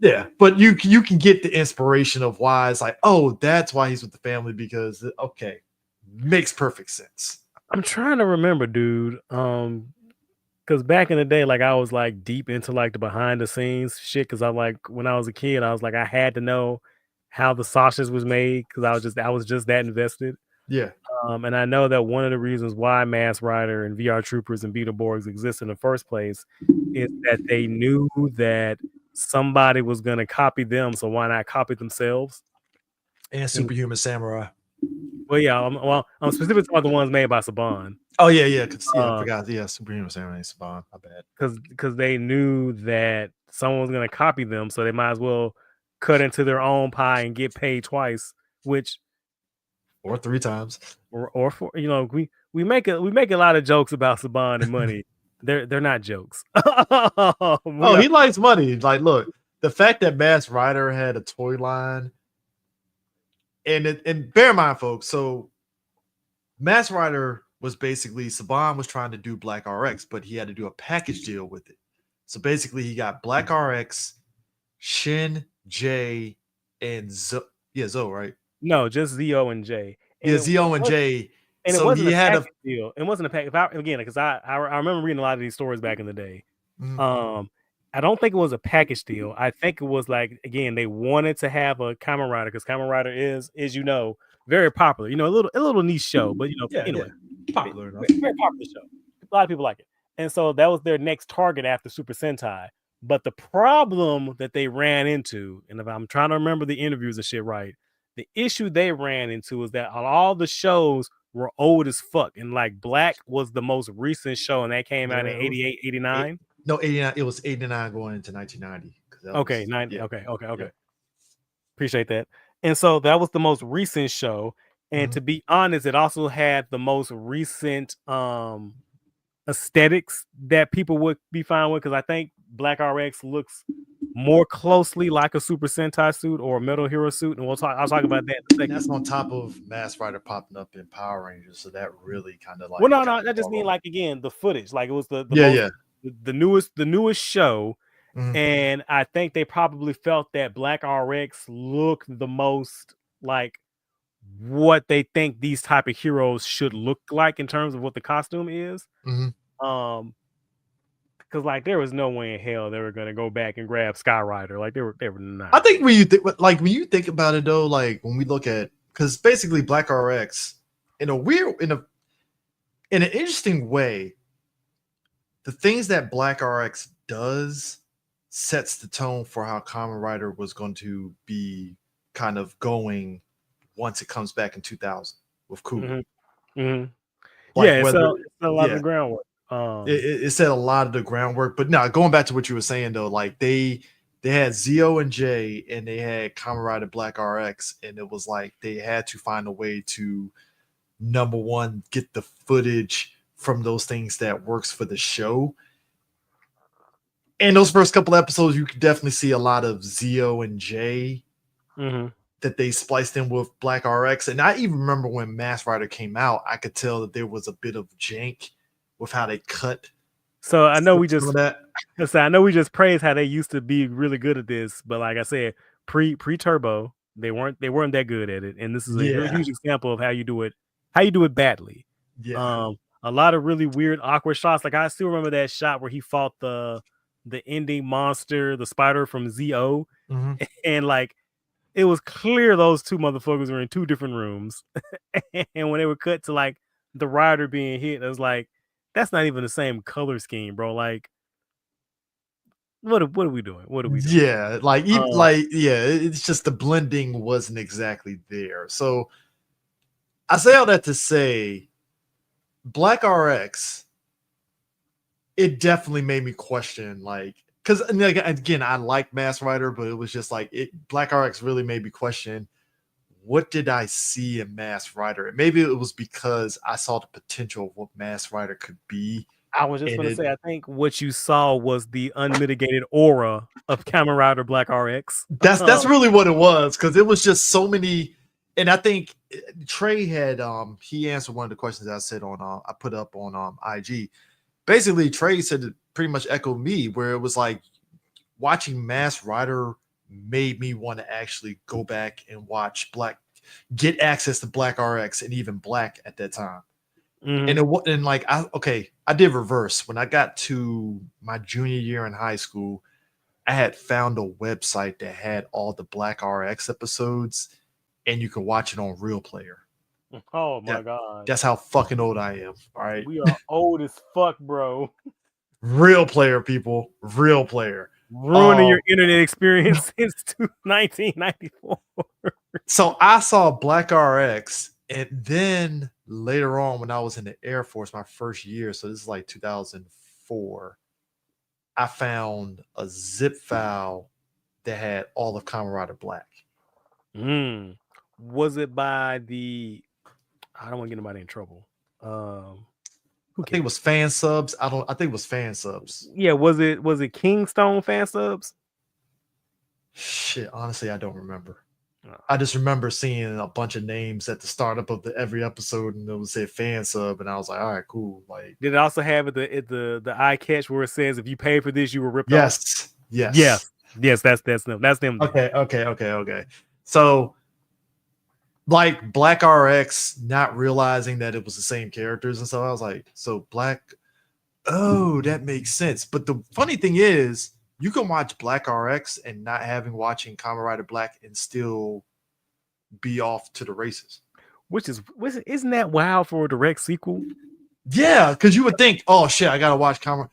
yeah, but you can get the inspiration of why it's like, oh, that's why he's with the family, because okay, makes perfect sense. I'm trying to remember, dude. Because back in the day, like I was like deep into like the behind the scenes shit. Because I like when I was a kid, I was like I had to know how the sausage was made because I was just that invested. Yeah. And I know that one of the reasons why Mass Rider and VR Troopers and Beetleborgs exist in the first place is that they knew that somebody was going to copy them, so why not copy themselves? And Superhuman Samurai. Well, yeah, I'm specifically talking about the ones made by Saban. Oh yeah, I forgot. Yeah, Superhuman Samurai and Saban. My bad. Because they knew that someone was going to copy them, so they might as well cut into their own pie and get paid twice, which or three times, or for we make a lot of jokes about Saban and money. They're not jokes. He likes money. Like, look, the fact that Mass Rider had a toy line, and bear in mind, folks, so Mass Rider was basically Saban was trying to do Black RX, but he had to do a package deal with it. So basically, he got Black RX, Shin, J, and Zo, right? No, just Zo and J. And Zo and J. And so it wasn't a package deal. It wasn't a package. Again, because I remember reading a lot of these stories back in the day. I don't think it was a package deal. I think it was like, again, they wanted to have a Kamen Rider because Kamen Rider is very popular. A little niche show, but anyway, popular enough. Very popular show. A lot of people like it, and so that was their next target after Super Sentai. But the problem that they ran into, and if I'm trying to remember the interviews and shit right, the issue they ran into was that all the shows were old as fuck, and like Black was the most recent show, and that came out in 88, 89. No, 89. It was 89 going into 1990. Okay, 90. Yeah. Okay. Yeah. Appreciate that. And so that was the most recent show. And to be honest, it also had the most recent aesthetics that people would be fine with, because I think Black RX looks more closely like a Super Sentai suit or a Metal Hero suit, and I'll talk about that in a second. That's on top of Mass Rider popping up in Power Rangers, so that really kind of like. Well, no, I just mean like, again, the footage, like it was the newest show, and I think they probably felt that Black RX looked the most like what they think these type of heroes should look like in terms of what the costume is. Because like there was no way in hell they were gonna go back and grab Skyrider. Like they were not. I think when you think about it though, like when we look at, because basically Black RX in an interesting way, the things that Black RX does sets the tone for how Kamen Rider was going to be kind of going once it comes back in 2000 with Kubo. Yeah, it's a lot of the groundwork. It said a lot of the groundwork, but no, going back to what you were saying though, like they had Zo and J, and they had Kamen Rider Black RX, and it was like they had to find a way to, number one, get the footage from those things that works for the show, And those first couple episodes, you could definitely see a lot of Zio and Jay that they spliced in with Black RX. And I even remember when Mask Rider came out, I could tell that there was a bit of jank with how they cut. So I know we some of that. I know we just praised how they used to be really good at this, but like I said, pre Turbo, they weren't that good at it. And this is a huge example of how you do it badly. Yeah. A lot of really weird, awkward shots. Like I still remember that shot where he fought the ending monster, the spider from ZO, and like it was clear those two motherfuckers were in two different rooms. And when they were cut to like the rider being hit, I was like, that's not even the same color scheme, bro. Like, what are we doing? What are we doing? Yeah, it's just the blending wasn't exactly there. So I say all that to say, Black RX, it definitely made me question, like, because again, I like Mask Rider, but it was just like Black RX really made me question, what did I see in Mask Rider? And maybe it was because I saw the potential of what Mask Rider could be. I was just going to say, I think what you saw was the unmitigated aura of Kamen Rider Black RX. That's really what it was, because it was just so many. And I think Trey had he answered one of the questions I said on I put up on IG. Basically, Trey said it pretty much echoed me, where it was like watching Mask Rider made me want to actually go back and watch get access to Black RX and even Black at that time. And I did reverse. When I got to my junior year in high school, I had found a website that had all the Black RX episodes, and you could watch it on Real Player. Oh my god. That's how fucking old I am. All right. We are old as fuck, bro. Real Player, people. Real Player. Ruining your internet experience since 1994. So I saw Black RX, and then later on, when I was in the Air Force, my first year, so this is like 2004, I found a zip file that had all of Kamen Rider Black. Was it by the? I don't want to get anybody in trouble. I think it was fan subs. I think it was fan subs. Yeah, was it Kingstone fan subs? Shit, honestly, I don't remember. I just remember seeing a bunch of names at the startup of every episode, and it would say fan sub, and I was like, all right, cool. Like, did it also have the eye catch where it says if you pay for this, you were ripped off? Yes. That's them. That's them. Okay. So, like Black RX, not realizing that it was the same characters and stuff, I was like, so Black. Oh, that makes sense. But the funny thing is, you can watch Black RX and not watching Kamen Rider Black and still be off to the races. Isn't that wild for a direct sequel? Yeah, because you would think, oh shit, I gotta watch Kamen.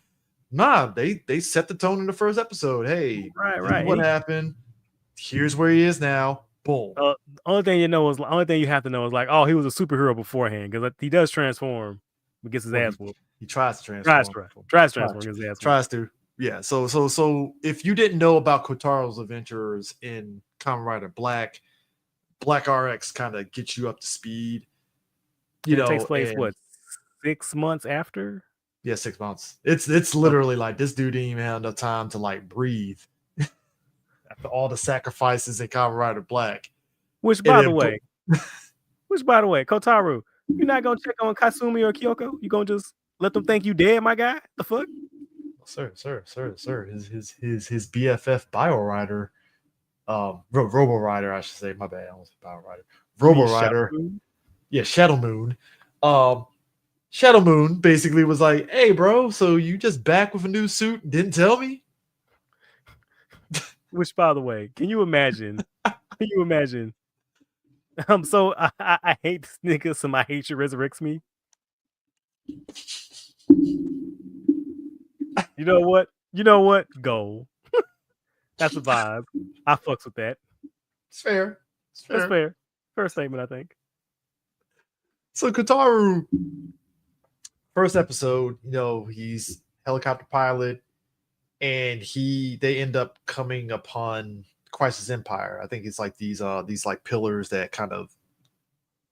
Nah, they set the tone in the first episode. Hey, right. What happened? Here's where he is now. Boom. The only thing you have to know is like, oh, he was a superhero beforehand, because he does transform, but gets his ass whooped. He tries to transform. Tries to transform. Gets his ass whooped. Tries to. Yeah. So if you didn't know about Kotaro's adventures in Kamen Rider Black, Black RX kind of gets you up to speed. It takes place 6 months after? Yeah, 6 months. It's literally like this dude didn't even have enough time to like breathe after all the sacrifices in Kamen Rider Black. Which by the way, Kotaro, you're not gonna check on Kasumi or Kyoko? You gonna just let them think you dead, my guy? The fuck? Sir. His BFF Bio Rider, Robo Rider, I should say. My bad, I almost said Bio Rider. Robo Rider. Yeah, Shadow Moon. Shadow Moon basically was like, hey, bro, so you just back with a new suit and didn't tell me? Which, by the way, can you imagine? So I hate this nigga, so my hatred resurrects me. You know what? Go. That's a vibe. I fucks with that. It's fair. That's fair. Fair statement, I think. So Kotaru, first episode, he's helicopter pilot, and they end up coming upon Crisis Empire. I think it's like these like pillars that kind of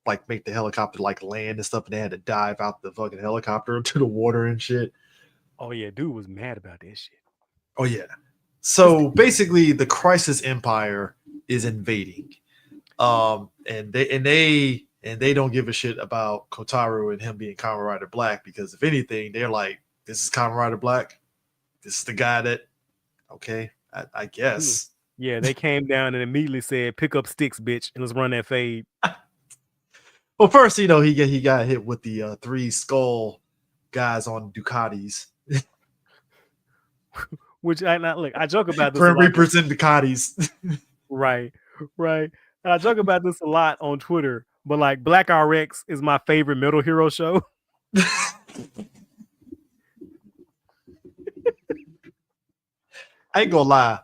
like make the helicopter like land and stuff, and they had to dive out the fucking helicopter into the water and shit. Oh yeah, dude was mad about that shit. Oh yeah. So basically, the Crisis Empire is invading, and they don't give a shit about Kotaro and him being Kamen Rider Black, because if anything, they're like, this is Kamen Rider Black. This is the guy that. Okay, I guess. Yeah, they came down and immediately said, "Pick up sticks, bitch, and let's run that fade." Well, first, he got hit with the 3 skull guys on Ducatis. Which I joke about this. Grim Reapers and Ducatis. Right. And I joke about this a lot on Twitter, but like Black RX is my favorite Metal Hero show. I ain't gonna lie.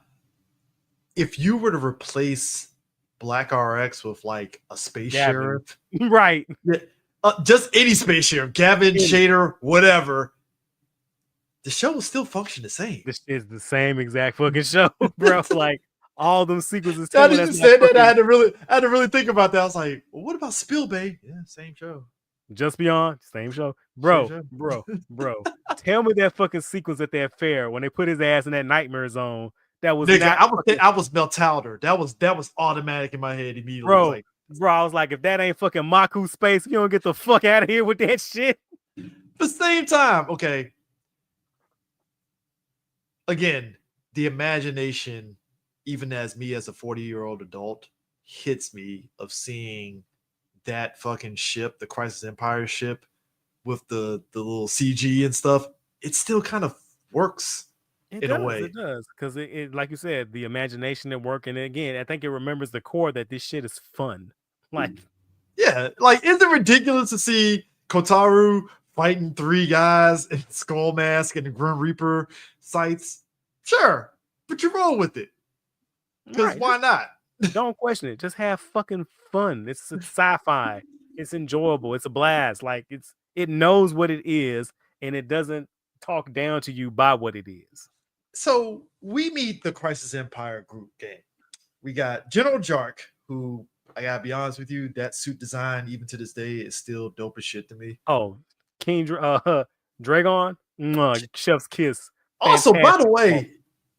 If you were to replace Black RX with like a space sheriff, right? Just any space sheriff, Gavin, Shader, whatever, the show will still function the same. This is the same exact fucking show, bro. Like all them sequences. I just said that. I had to really think about that. I was like, well, what about Spillbay? Yeah, same show. Just Beyond, same show. Bro. Tell me that fucking sequence at that fair when they put his ass in that nightmare zone. That was I was Meltowder. That was automatic in my head immediately. Bro, I was like, if that ain't fucking Maku space, you don't get the fuck out of here with that shit. The same time, okay. Again, the imagination, even as me as a 40-year-old adult, hits me of seeing that fucking ship, the Crisis Empire ship, with the little CG and stuff. It still kind of works in a way. It does, because it like you said, the imagination at work, and again, I think it remembers the core that this shit is fun. Like, yeah, like, is it ridiculous to see Kotaro fighting 3 guys in Skull Mask and the Grim Reaper sights? Sure, but you roll with it, because why not? Don't question it. Just have fucking fun. It's sci-fi. It's enjoyable. It's a blast. Like, it knows what it is, and it doesn't talk down to you by what it is. So we meet the Crisis Empire group game. We got General Jark, who, I gotta be honest with you, that suit design, even to this day, is still dope as shit to me. Oh, King Dragon, chef's kiss. Also, by the way,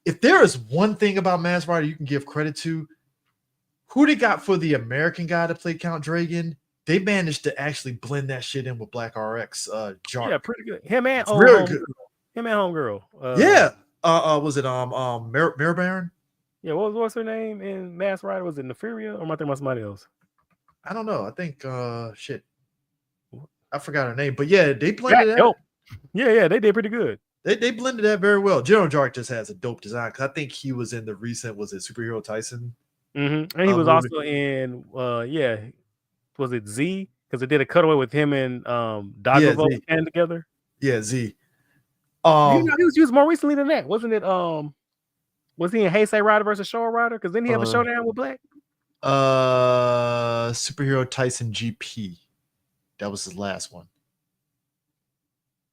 if there is one thing about Masked Rider you can give credit to, who they got for the American guy to play Count Dragon, they managed to actually blend that shit in with Black RX. Jark. Yeah, pretty good. Him and really good. Him and homegirl. Yeah. Was it Mirror Baron? Yeah, what's her name in Masked Rider? Was it Nefaria, or am I thinking about somebody else? I don't know. I think shit. I forgot her name, but yeah, they blended that. Yeah, they did pretty good. They blended that very well. General Jark just has a dope design, because I think he was in the recent, was it Superhero Tyson? Mm-hmm. And he was also in was it Z? Because it did a cutaway with him and Daggervo and together. Yeah, Z. He was used more recently than that, wasn't it? Was he in Heisei Rider versus Showa Rider? Because didn't he have a showdown with Black? Superhero Tyson GP. That was his last one.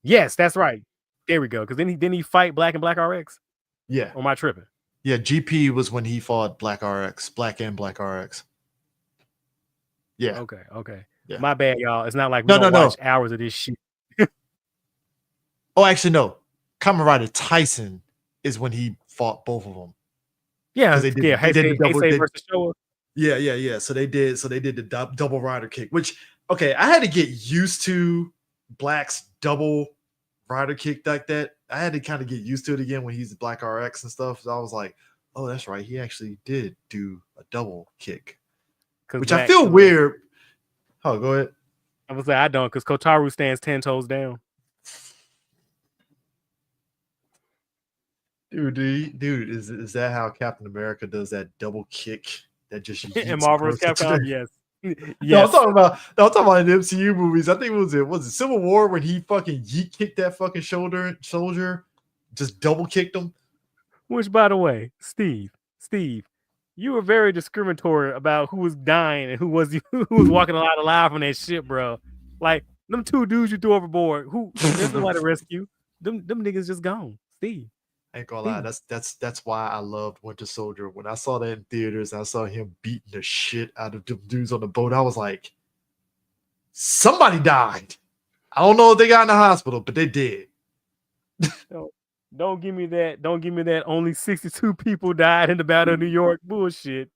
Yes, that's right. There we go. Because then he fight Black and Black RX. Yeah. Or am I tripping? Yeah, GP was when he fought Black RX, Black and Black RX. Yeah. Okay. Yeah. My bad, y'all. It's not like we don't watch hours of this shit. Oh, actually, no. Kamen Rider Tyson is when he fought both of them. Yeah, Heisei versus Showa. Yeah. So they did the double rider kick, which, okay, I had to get used to Black's double rider kick like that. I had to kind of get used to it again when he's Black RX and stuff. So I was like, oh, that's right. He actually did do a double kick, which Black, I feel weird. Oh, go ahead. I was like, I don't, because Kotaro stands 10 toes down. Dude, is that how Captain America does that double kick that just in Marvel's Capcom? Yes. No, I'm talking about in the MCU movies. I think was it Civil War when he fucking yeet kicked that fucking soldier, just double kicked him. Which, by the way, Steve, you were very discriminatory about who was dying and who was walking alive from that shit, bro. Like, them 2 dudes you threw overboard, there's nobody to rescue. Them niggas just gone, Steve. I ain't gonna lie, that's why I loved Winter Soldier. When I saw that in theaters, I saw him beating the shit out of them dudes on the boat. I was like, somebody died. I don't know if they got in the hospital, but they did. Don't give me that. Don't give me that. Only 62 people died in the Battle of New York. Bullshit.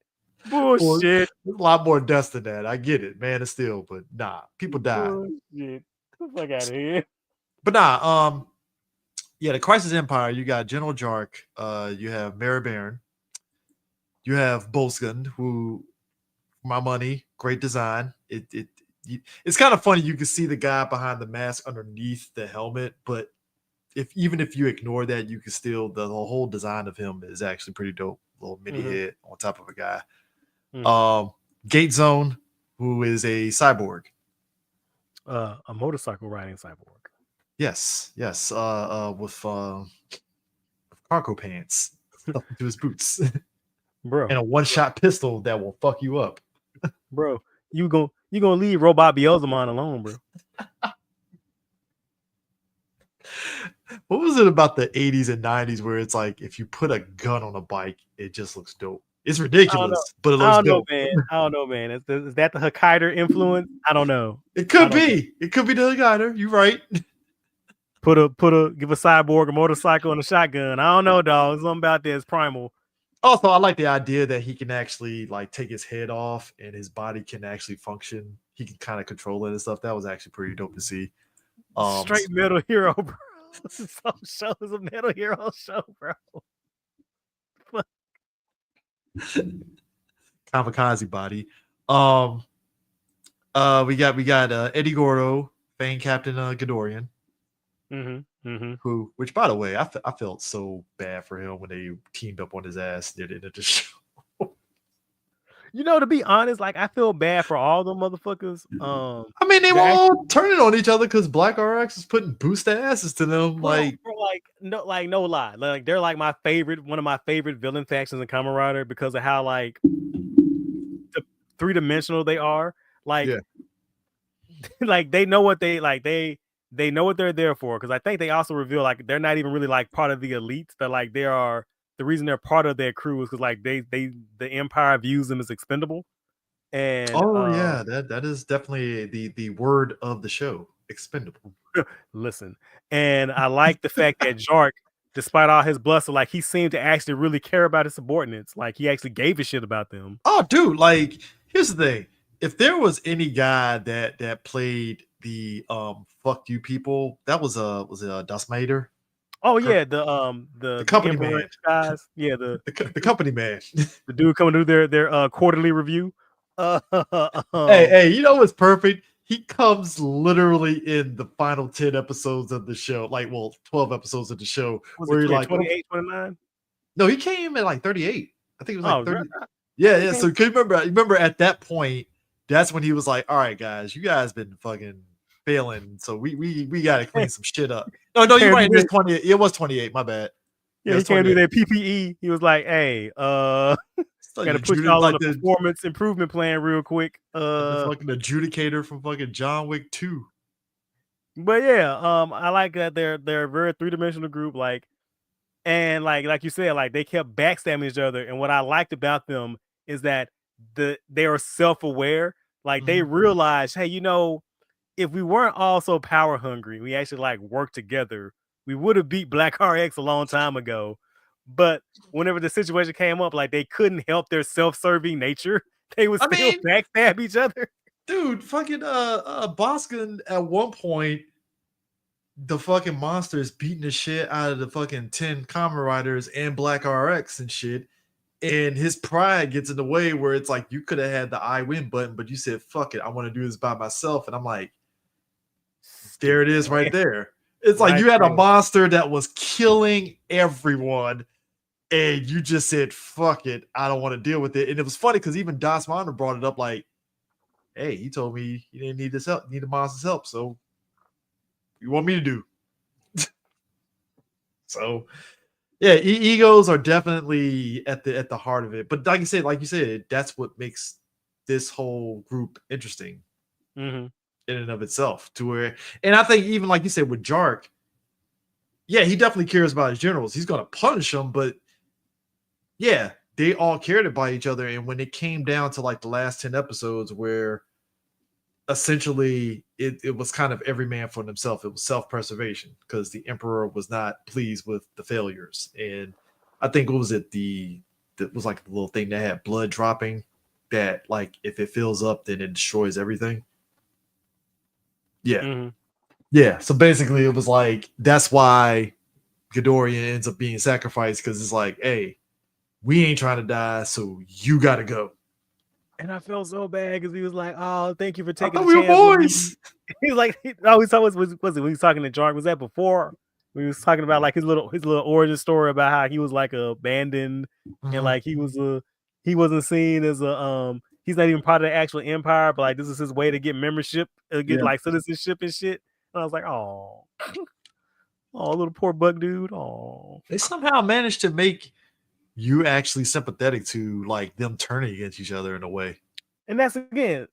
Well, Bullshit. there's a lot more deaths than that. I get it, Man of Steel, but nah, people died. Bullshit. Get the fuck out of here. But nah, yeah, the Crisis Empire, you got General Jark, you have Mary Baron, you have Bolsgun, who, for my money, great design. It's kind of funny. You can see the guy behind the mask underneath the helmet, but even if you ignore that, you can still the whole design of him is actually pretty dope. Little mini head on top of a guy. Gate Zone, who is a cyborg. A motorcycle riding cyborg. Yes. With cargo pants stuffed into his boots. Bro. And a one-shot pistol that will fuck you up. Bro, you gonna leave Robot Beelzemon alone, bro. What was it about the 80s and 90s where it's like if you put a gun on a bike, it just looks dope? It's ridiculous, but it looks dope. I don't know, man. Is that the Hokkaido influence? I don't know. It could be. It could be the Hokkaido. You're right. Give a cyborg a motorcycle and a shotgun. I don't know, dog. Something about this primal. Also, I like the idea that he can actually like take his head off and his body can actually function. He can kind of control it and stuff. That was actually pretty dope to see. Straight Metal Hero, bro. Some show is a Metal Hero show, bro. Kamikaze body. We got Eddie Gordo, Fang Captain Ghidorah. Who, which by the way, I felt so bad for him when they teamed up on his ass near the end of the show. You know, to be honest, like I feel bad for all them motherfuckers. I mean, they were all turning on each other because Black RX is putting boost asses to them. Bro, no lie. Like they're like one of my favorite villain factions in Kamen Rider because of how like three-dimensional they are. Like, like they know what they like. They know what they're there for, because I think they also reveal like they're not even really like part of the elites. That like they are the reason they're part of their crew is because like the Empire views them as expendable. And yeah, that is definitely the word of the show, expendable. Listen, and I like the fact that Jark, despite all his bluster, like he seemed to actually really care about his subordinates. Like he actually gave a shit about them. Oh, dude, like here's the thing: if there was any guy that played the fuck you people, that was it Das Mater? Oh yeah, the company man, guys. Yeah, the company man, the dude coming to do their quarterly review. Hey, you know what's perfect? He comes literally in the final 10 episodes of the show, like 12 episodes of the show. Where you're like 28, 29? No, he came at like 38. I think it was like 30. Right. Yeah. So can you remember at that point, that's when he was like, all right, guys, you guys been fucking failing. So we gotta clean some shit up. No, you're right. It was 28. It was 28, my bad. Yeah, he can't do that PPE. He was like, hey, gotta put y'all on a performance improvement plan real quick. The fucking adjudicator from fucking John Wick 2. But yeah, I like that they're a very three-dimensional group, like, and like you said, like they kept backstabbing each other. And what I liked about them is that they are self-aware. Like they realize, hey, you know, if we weren't all so power hungry, we actually like work together, we would have beat Black RX a long time ago. But whenever the situation came up, like they couldn't help their self-serving nature. They would still backstab each other. Dude, fucking Boskin at one point, the fucking monster is beating the shit out of the fucking 10 Kamen Riders and Black RX and shit. And his pride gets in the way where it's like you could have had the I win button, but you said, fuck it, I want to do this by myself. And I'm like, there it is right there. It's like you had a monster that was killing everyone, and you just said, fuck it, I don't want to deal with it. And it was funny because even Das Manda brought it up like, hey, he told me he didn't need this help, need the monster's help. So what you want me to do? So yeah, egos are definitely at the heart of it. But like you said, that's what makes this whole group interesting in and of itself. To where, and I think even like you said with Jark, yeah, he definitely cares about his generals. He's gonna punish them, but yeah, they all cared about each other. And when it came down to like the last 10 episodes where essentially it was kind of every man for himself. It was self-preservation because the emperor was not pleased with the failures. And I think what was it, that was like the little thing that had blood dropping, that like if it fills up then it destroys everything. Yeah. Mm-hmm. Yeah. So basically it was like that's why Ghidorah ends up being sacrificed, because it's like, hey, we ain't trying to die, so you gotta go. And I felt so bad because he was like, "Oh, thank you for I taking thought the we were chance with me." boys. He was like, "Oh, we saw was it when he was talking to Jark? Was that before? We was talking about like his little origin story about how he was like abandoned and like he wasn't seen as a he's not even part of the actual empire, but like this is his way to get membership, get like citizenship and shit." And I was like, "Oh, oh, little poor bug dude. Oh." They somehow managed to make you actually sympathetic to like them turning against each other in a way. And that's again,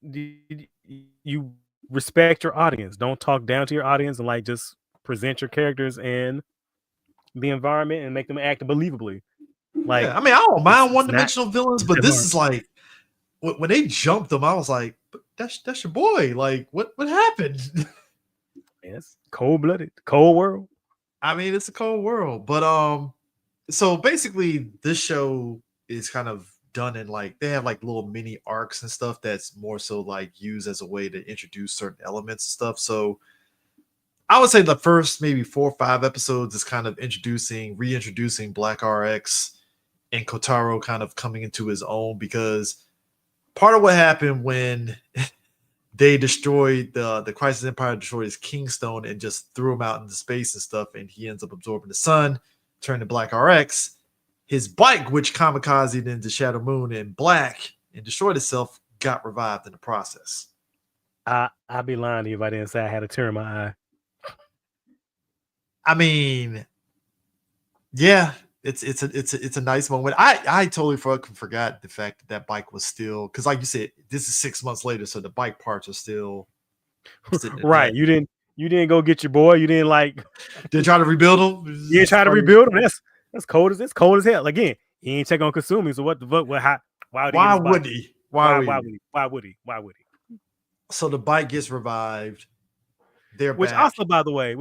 you respect your audience. Don't talk down to your audience and like just present your characters and the environment and make them act believably. Like, Yeah, I mean, I don't mind it's not one-dimensional villains, but this is like when they jumped them, I was like, that's your boy. Like, what happened? Yes, cold-blooded, cold world. I mean, it's a cold world, but so basically, this show is kind of done in like they have like little mini arcs and stuff that's more so like used as a way to introduce certain elements and stuff. So I would say the first maybe 4 or 5 episodes is kind of reintroducing Black RX and Kotaro kind of coming into his own, because part of what happened when they destroyed the Crisis Empire destroyed his Kingstone and just threw him out into space and stuff, and he ends up absorbing the sun, turning to Black RX. His bike, which kamikazed into Shadow Moon and Black and destroyed itself, got revived in the process. I'd be lying to you if I didn't say I had a tear in my eye. I mean, yeah, it's a nice moment. I totally forgot the fact that bike was still, because like you said, this is 6 months later, so the bike parts are still right. You didn't go get your boy. You didn't like. They try to rebuild him. You didn't try to rebuild him. That's cold as hell. Again, he ain't check on Kasumi. So what the fuck? Why would he? Why would he? So the bike gets revived. They're which back. also, by the way,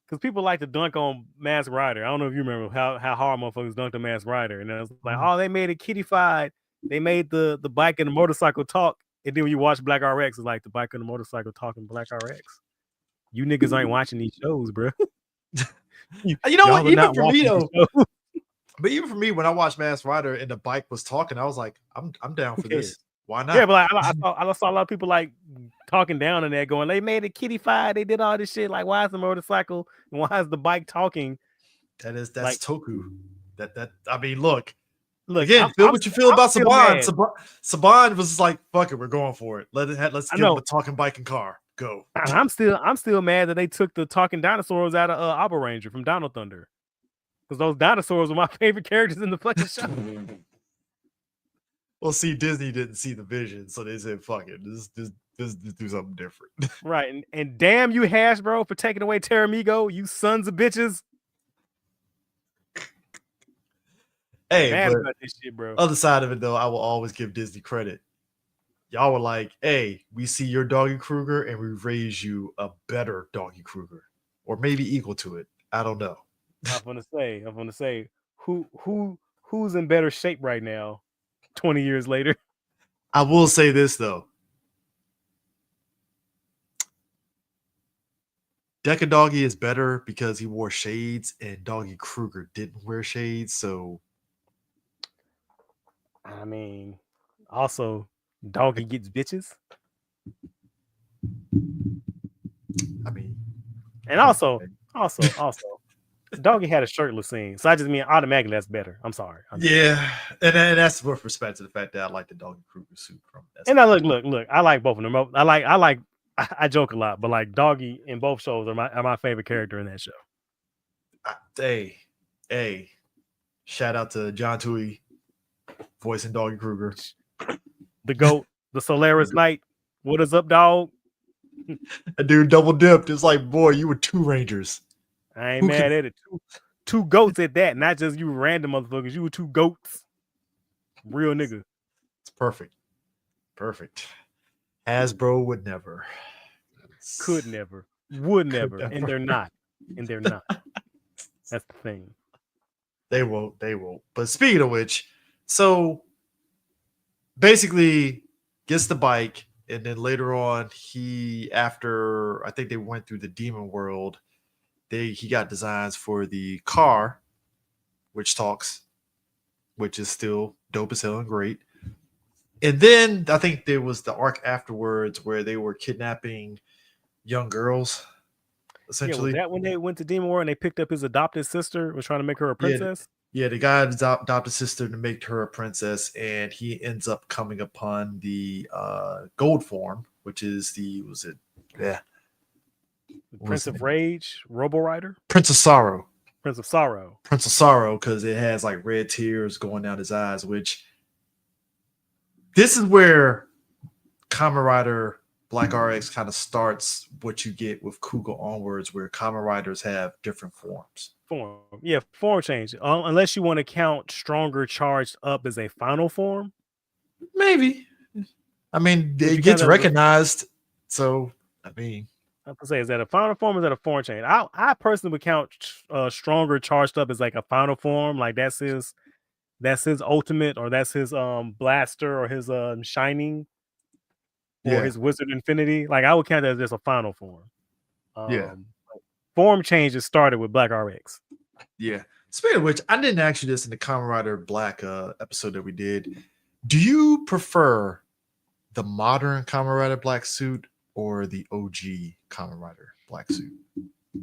because people like to dunk on Mask Rider. I don't know if you remember how hard motherfuckers dunked on Mask Rider, and it was like, oh, they made it kitty-fied. They made the bike and the motorcycle talk, and then when you watch Black RX, it's like the bike and the motorcycle talking Black RX. You niggas ain't watching these shows, bro. You know what? Even for me though, but even for me, when I watched Mask Rider and the bike was talking, I was like, I'm down for this. Why not? Yeah, but like, I saw a lot of people like talking down on that, going, they made it kitty-fied. They did all this shit. Like, why is the motorcycle and why is the bike talking? That's like, Toku. That I mean, look again, feel what you feel about Saban. Saban was like, fuck it, we're going for it. Let's give him a talking bike and car. Go. I'm still mad that they took the talking dinosaurs out of Abba Ranger from Dino Thunder, because those dinosaurs were my favorite characters in the fucking show. Well, see, Disney didn't see the vision, so they said, fuck it, let's do something different. Right, and damn you, Hasbro, for taking away Terramigo, you sons of bitches. Hey, mad but about this shit, bro. Other side of it, though, I will always give Disney credit. Y'all were like, hey, we see your Doggy Kruger, and we raise you a better Doggy Kruger, or maybe equal to it. I don't know. I'm gonna say, who's in better shape right now? 20 years later. I will say this though. Deca Doggy is better because he wore shades and Doggy Kruger didn't wear shades. So, I mean, also, Doggy gets bitches. I mean, and also, Doggy had a shirtless scene. So I just mean automatically that's better. I'm sorry. Yeah, and that's with respect to the fact that I like the Doggy Kruger suit from. And I look, I like both of them. I joke a lot, but like Doggy in both shows are my favorite character in that show. Hey, shout out to John Tui voicing Doggy Kruger, the GOAT, the Solaris Knight. What is up, dog? A dude double dipped. It's like, boy, you were 2 Rangers. I ain't mad at it. Two goats at that, not just you random motherfuckers. You were 2 goats. Real nigga. It's perfect. Hasbro would never. Could never. Would Could never. And never. they're not. And they're not. That's the thing. They won't. They won't. But speaking of which, so basically gets the bike, and then later on, after I think they went through the demon world, he got designs for the car, which talks, which is still dope as hell and great. And then I think there was the arc afterwards where they were kidnapping young girls, essentially. Yeah, was that when they went to Demon World and they picked up his adopted sister, was trying to make her a princess? Yeah, the guy adopted sister to make her a princess, and he ends up coming upon the gold form, which is the Prince of Rage, Robo Rider? Prince of Sorrow. Prince of Sorrow. Prince of Sorrow, because it has like red tears going down his eyes, which this is where Kamen Rider Black RX kind of starts what you get with Kuga onwards, where Kamen Riders have different forms. Form change. Unless you want to count Stronger Charged Up as a final form. Maybe. I mean, it gets recognized. So, I mean, I have to say, is that a final form or is that a form change? I personally would count Stronger Charged Up as like a final form. Like that's his ultimate, or that's his blaster, or his shining, or his Wizard Infinity. Like I would count that as just a final form. Form changes started with Black RX. Yeah. Speaking of which, I didn't ask you this in the Kamen Rider Black episode that we did. Do you prefer the modern Kamen Rider Black suit or the OG Kamen Rider Black suit?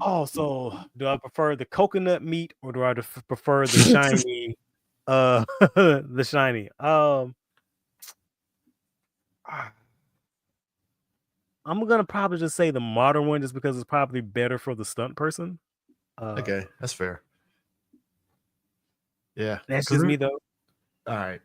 Oh, so do I prefer the coconut meat or do I prefer the shiny? The shiny. I'm gonna probably just say the modern one, just because it's probably better for the stunt person. Okay, that's fair. Yeah, that's just me though. All right,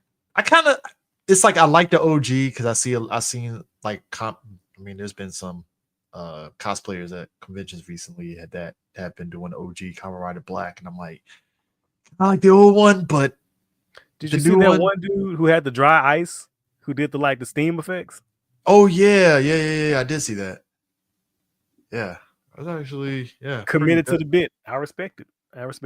it's like I like the OG because I've seen like I mean, there's been some cosplayers at conventions recently that have been doing OG Kamen Rider Black, and I'm like, I like the old one, but did you see that one dude who had the dry ice, who did the steam effects? Oh yeah, I did see that. Yeah, I was actually committed to the bit. I respect it.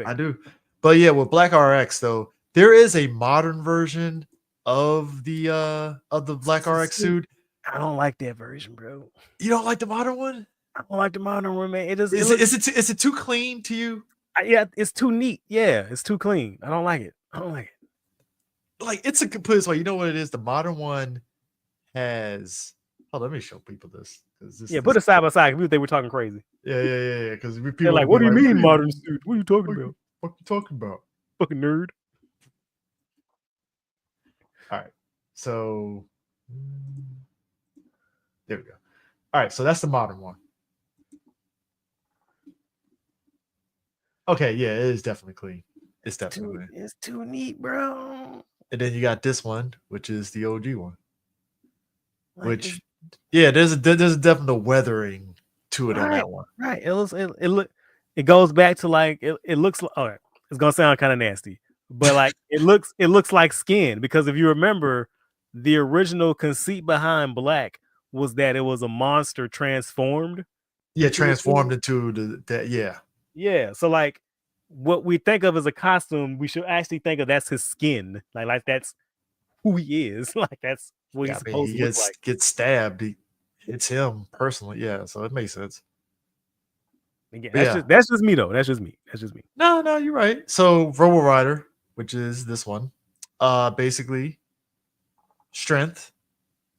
I do. But yeah, with Black RX though, there is a modern version of the Black RX suit. I don't like that version, bro. You don't like the modern one? I don't like the modern one, man. Is it too clean to you? Yeah, it's too neat. Yeah, it's too clean. I don't like it. Like it's a complete way. You know what it is? The modern one has. Oh, let me show people this. Put it side by side. They were talking crazy. Yeah. Because people they're like, "What do you mean modern suit? What are you talking about? What are you talking about? Fucking nerd." All right, so there we go. All right, so that's the modern one. Okay, yeah, it is definitely clean. It's definitely it's too neat, bro. And then you got this one, which is the OG one. Which, there's a definite weathering to it on that one. Right. It goes back to like it looks like. All right, it's gonna sound kind of nasty, but like it looks like skin, because if you remember, the original conceit behind Black was that it was a monster transformed. Yeah, transformed into that. Yeah. Yeah. So like, what we think of as a costume, we should actually think of that's his skin. Like that's who he is. Like that's what he's supposed to look like. Gets stabbed. It's him personally. Yeah. So it makes sense. Again, that's just me though. That's just me. No, you're right. So Robo Rider, which is this one, basically strength,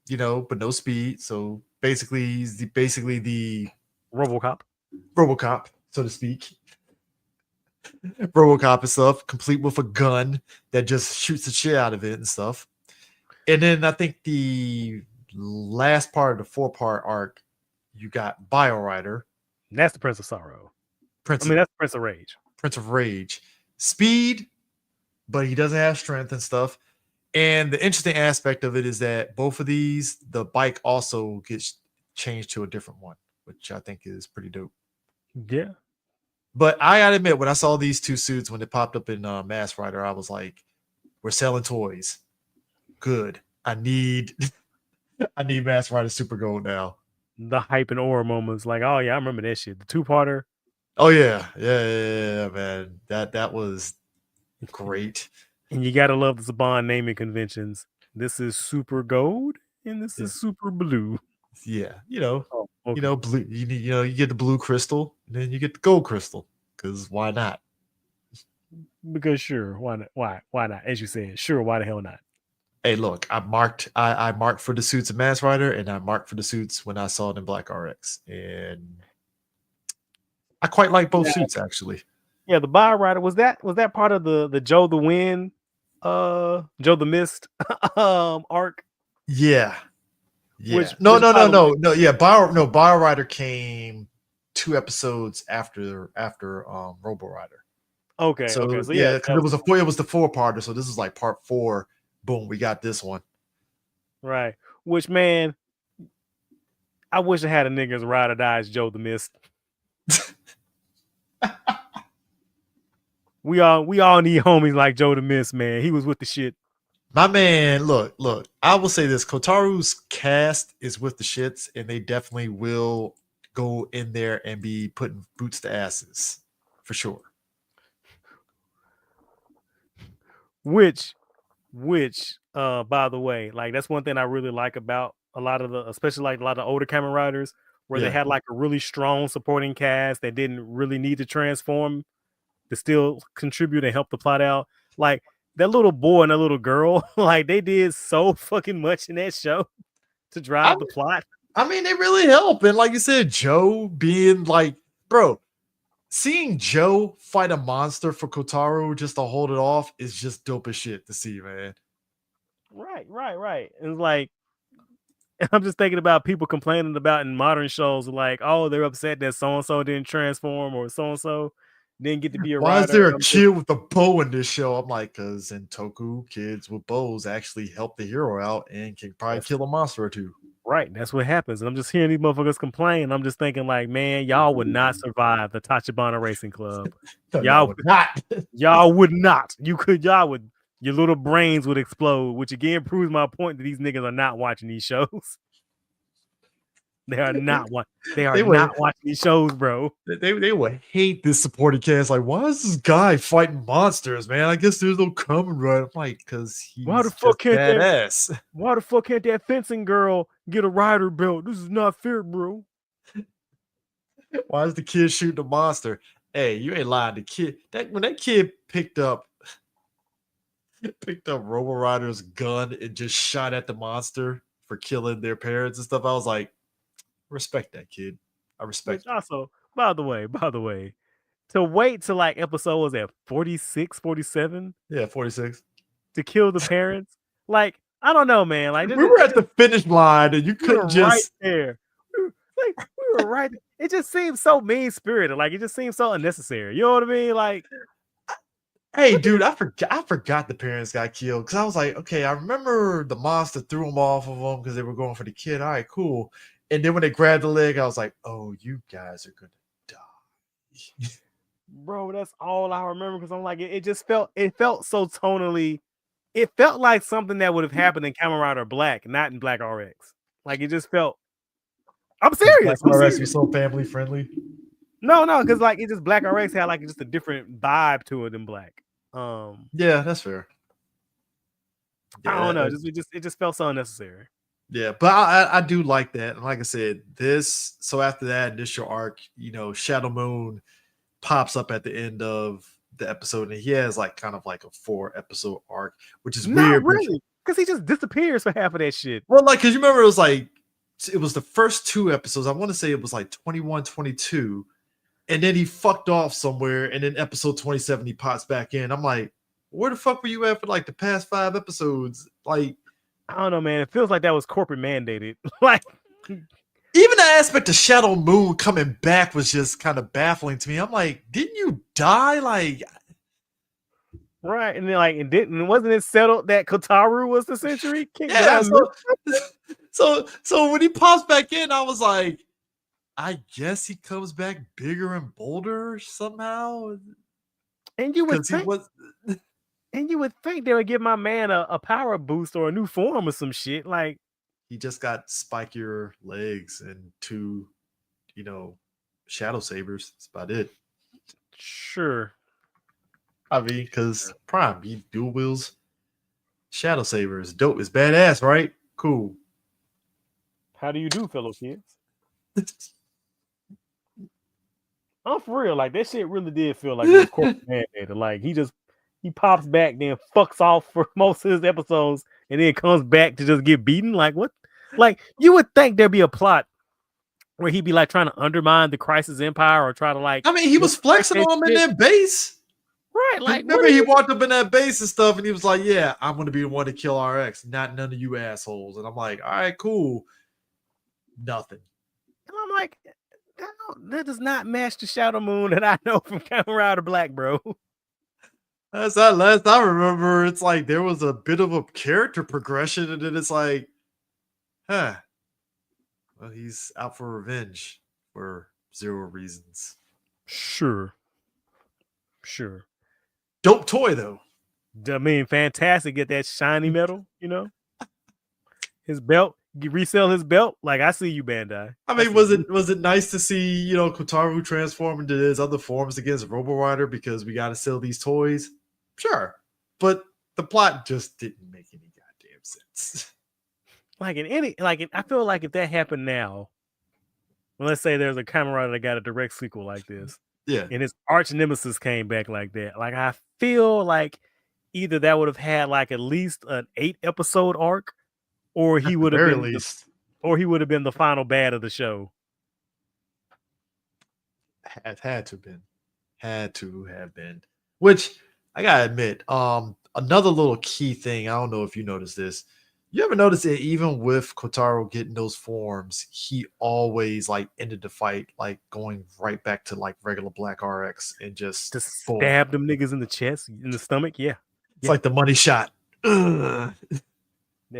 but no speed. So basically, he's the RoboCop, so to speak. RoboCop and stuff, complete with a gun that just shoots the shit out of it and stuff. And then I think the last part of the 4-part arc, you got Bio Rider. That's the Prince of Sorrow. That's Prince of Rage. Prince of Rage. Speed, but he doesn't have strength and stuff. And the interesting aspect of it is that both of these, the bike also gets changed to a different one, which I think is pretty dope. Yeah. But I gotta admit, when I saw these two suits, when it popped up in Mask Rider, I was like, we're selling toys. Good. I need I need Mask Rider Super Gold now. The hype and aura moments, like, oh yeah, I remember that shit. The 2-parter. Oh yeah, man. That was great. And you gotta love the Saban naming conventions. This is Super Gold, and this Yeah, is Super Blue. yeah. Oh, okay. Blue. You get the blue crystal, and then you get the gold crystal. Because why not? Because sure, why not? Why not? As you said, sure, why the hell not? Hey, look, I marked for the suits in Mask Rider, and I marked for the suits when I saw it in Black RX, and I quite like both suits actually. Yeah, the Bio Rider was that part of the Joe the Wind, Joe the Mist arc? Yeah. Which No. by the way, Yeah, Bio Rider came 2 episodes after Robo Rider. okay, So so yeah, yeah, because it was the 4-parter. So this is like part 4. Boom, we got this one. right. Which, man, I wish I had a nigga's ride or die as Joe the Mist. We all need homies like Joe the Mist, man. He was with the shit. My man, look. I will say this: Kotaru's cast is with the shits, and they definitely will go in there and be putting boots to asses for sure. Which, by the way, like that's one thing I really like about a lot of especially like a lot of older Kamen Riders, where they had like a really strong supporting cast that didn't really need to transform to still contribute and help the plot out. Like that little boy and that little girl, like they did so fucking much in that show to drive the plot. I mean, they really help. And like you said, Joe being like, bro, seeing Joe fight a monster for Kotaru just to hold it off is just dope as shit to see, man. Right. And like, I'm just thinking about people complaining about in modern shows, like, oh, they're upset that so and so didn't transform or so and so didn't get to be a Why is rider. there a kid with a bow in this show? I'm like, because in Toku, kids with bows actually help the hero out and can probably kill a monster or two. Right, that's what happens. And I'm just hearing these motherfuckers complain. I'm just thinking, like, man, y'all would not survive the Tachibana Racing Club. No, y'all would not. Y'all would not. Y'all would. Your little brains would explode, which again proves my point that these niggas are not watching these shows. They are not watching these shows, bro. They would hate this supporting cast. Like, why is this guy fighting monsters, man? I guess there's no Kamen Rider. I'm like, because he's Why the fuck can't badass. Why the fuck can't that fencing girl get a rider belt? This is not fair, bro. Why is the kid shooting the monster? Hey, you ain't lying. The kid when that kid picked up Robo Rider's gun and just shot at the monster for killing their parents and stuff, I was like, respect that kid. I respect. Also, by the way, to wait till like episode was at 46, 47? Yeah, 46. To kill the parents. Like, I don't know, man. Like, we were at the finish line and you couldn't just right there. We were right. It just seems so mean spirited. Like, it just seems so unnecessary. You know what I mean? Like, hey, dude, I forgot the parents got killed because I was like, okay, I remember the monster threw them off of them because they were going for the kid. All right, cool. And then when they grabbed the leg, I was like, oh, you guys are gonna die. Bro, that's all I remember because I'm like, it felt so tonally. It felt like something that would have happened in Kamen Rider Black, not in Black RX. Like, it just felt. I'm serious. Black RX was so family friendly. No, because like it just Black RX had like just a different vibe to it than Black. Yeah, that's fair. Yeah, I don't know. It just felt so unnecessary. Yeah, but I do like that. And like I said, so after that initial arc, Shadow Moon pops up at the end of the episode, and he has like kind of like a 4-episode arc, which is weird. Really, because he just disappears for half of that shit. Well, like, because you remember it was the first 2 episodes. I want to say it was like 21, 22, and then he fucked off somewhere, and then episode 27 he pops back in. I'm like, where the fuck were you at for like the past 5 episodes? Like, I don't know, man. It feels like that was corporate mandated. Like, even the aspect of Shadow Moon coming back was just kind of baffling to me. I'm like, didn't you die? Like, right, and then like wasn't it settled that Kotaru was the century king? Yeah. So when he pops back in, I was like, I guess he comes back bigger and bolder somehow. And you would think, they would give my man a power boost or a new form or some shit. Like, He just got spikier legs and 2, shadow sabers. That's about it. Sure. I mean, because Prime, he dual wheels shadow sabers. Dope. It's badass, right? Cool. How do you do, fellow kids? I'm for real. Like that shit really did feel like it was corporate mandated. Like he pops back, then fucks off for most of his episodes, and then comes back to just get beaten. Like what? Like you would think there'd be a plot where he'd be like trying to undermine the Crisis Empire or try to like. I mean, he was flexing on him in that base. Right, like remember he walked up in that base and stuff, and he was like, "Yeah, I'm going to be the one to kill RX, not none of you assholes." And I'm like, "All right, cool." Nothing. And I'm like, that does not match the Shadow Moon that I know from Kamen Rider Black, bro. That's that last I remember. It's like there was a bit of a character progression, and then it's like, well, he's out for revenge for 0 reasons. Sure. Dope toy though. I mean, fantastic. Get that shiny metal, his belt. You resell his belt. Like I see you, Bandai. I mean, was it nice to see Kotaru transform into his other forms against Robo Rider because we got to sell these toys? Sure, but the plot just didn't make any goddamn sense. I feel like if that happened now, well, let's say there's a Kamen Rider that got a direct sequel like this, yeah, and his arch nemesis came back like that. Like I feel like either that would have had like at least an 8-episode arc, or he would have been the final bad of the show. Had to have been. Which I gotta admit, another little key thing. I don't know if you noticed this. You ever notice that even with Kotaro getting those forms, he always like ended the fight like going right back to like regular Black RX and just stab them niggas in the chest, in the stomach. Yeah, it's like the money shot. That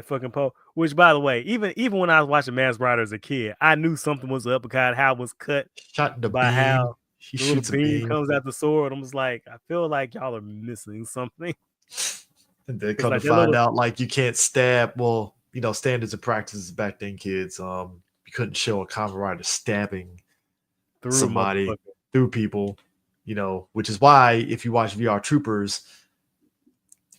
fucking pole. Which, by the way, even when I was watching Masked Rider as a kid, I knew something was up because how it was cut. Shot the by beam. How he the little beam comes out the sword. I'm just like, I feel like y'all are missing something. And then come to find out, like you can't stab. Well, standards and practices back then, kids. You couldn't show a Kamen Rider stabbing somebody through people. Which is why if you watch VR Troopers,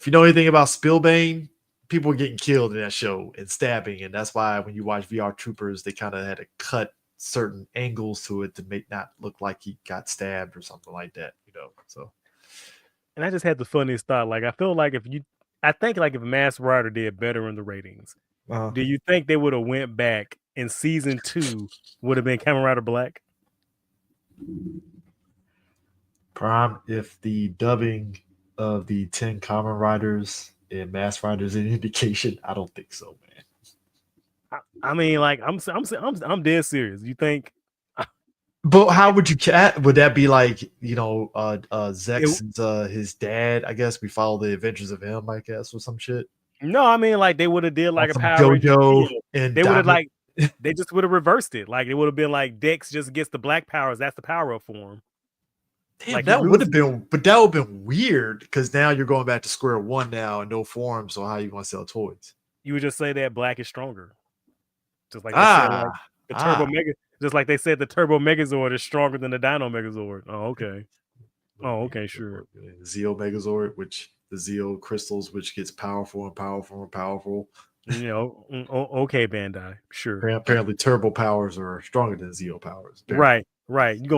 if you know anything about Spillbane, people were getting killed in that show and stabbing, and that's why when you watch VR Troopers, they kind of had to cut certain angles to it to make not look like he got stabbed or something like that. So. And I just had the funniest thought. Like I feel like if Masked Rider did better in the ratings, do you think they would have went back in season 2 would have been Kamen Rider Black? Prime, if the dubbing of the 10 Kamen Riders and Masked Riders an indication, I don't think so, man. I mean, like I'm dead serious. You think? But how would you would that be like, Zex his dad? I guess we follow the adventures of him, I guess, or some shit. No, I mean like they would have did like a Power JoJo and they would have like they just would have reversed it. Like it would have been like Dex just gets the black powers. That's the power up form. Damn, like that would have been, but that would have been weird because now you're going back to square one now in no form. So how you want to sell toys? You would just say that black is stronger, just like they said, like the Turbo Mega. Just like they said, the Turbo Megazord is stronger than the Dino Megazord. Oh, okay. Oh, okay, sure. Zeo Megazord, which the Zeo crystals, which gets powerful and powerful and powerful. Okay, Bandai, sure. Apparently, turbo powers are stronger than Zeo powers. Apparently. Right. You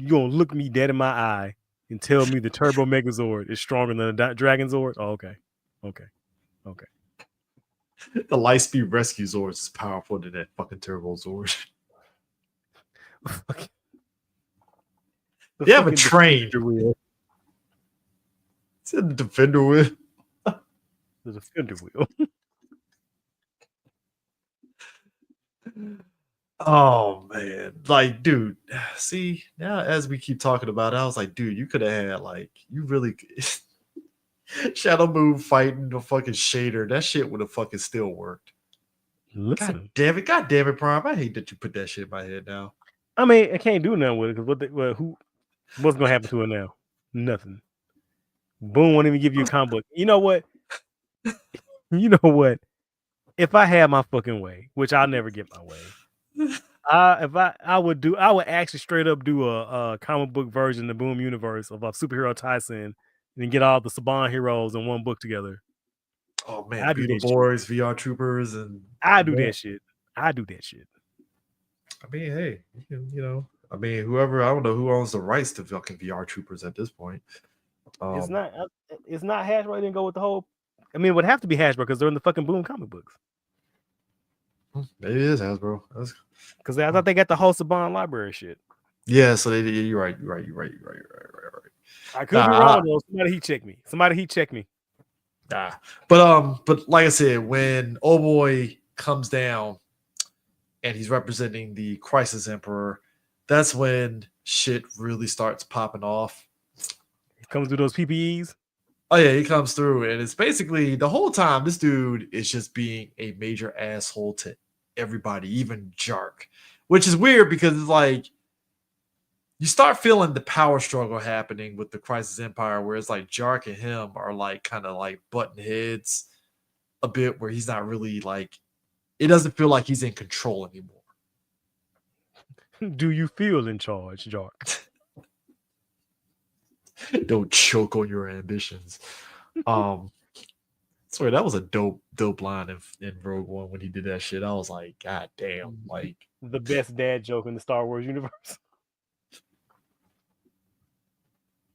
gonna look me dead in my eye and tell me the Turbo Megazord is stronger than the Dragon Zord? Oh, okay. The Lightspeed Rescue Zord is powerful than that fucking Turbo Zord. They have a train. It's in the Defender wheel. The Defender wheel. Oh man, like, dude, see now as we keep talking about it, I was like, dude, you could have had like you really Shadow Moon fighting the fucking shader. That shit would have fucking still worked. Listen. God damn it, Prime. I hate that you put that shit in my head now. I mean, I can't do nothing with it because what's gonna happen to it now? Nothing. Boom won't even give you a comic book. You know what? if I had my fucking way, which I'll never get my way, I would actually straight up do a comic book version of the Boom Universe of a superhero Tyson and get all the Saban heroes in one book together. Oh man, I do Beetle that shit. Boys, VR Troopers, and I do that shit. I do that shit. I mean, hey, I mean, whoever, I don't know who owns the rights to fucking VR Troopers at this point. It's not Hasbro. Didn't go with the whole. I mean, it would have to be Hasbro because they're in the fucking Boom comic books. Maybe it is Hasbro. Because I thought they got the whole Saban library shit. Yeah, so they did. You're right. I could be wrong though. Somebody heat check me. Nah, but like I said, when old boy comes down and he's representing the Crisis Emperor, that's when shit really starts popping off. He comes through those PPEs. Oh yeah, he comes through, and it's basically the whole time this dude is just being a major asshole to everybody, even Jark, which is weird because it's like you start feeling the power struggle happening with the Crisis Empire, where it's like Jark and him are like kind of like button heads a bit, where he's not really like, it doesn't feel like he's in control anymore. Do you feel in charge, Jark? Don't choke on your ambitions. Sorry, that was a dope line in Rogue One when he did that shit. I was like, God damn, like the best dad joke in the Star Wars universe.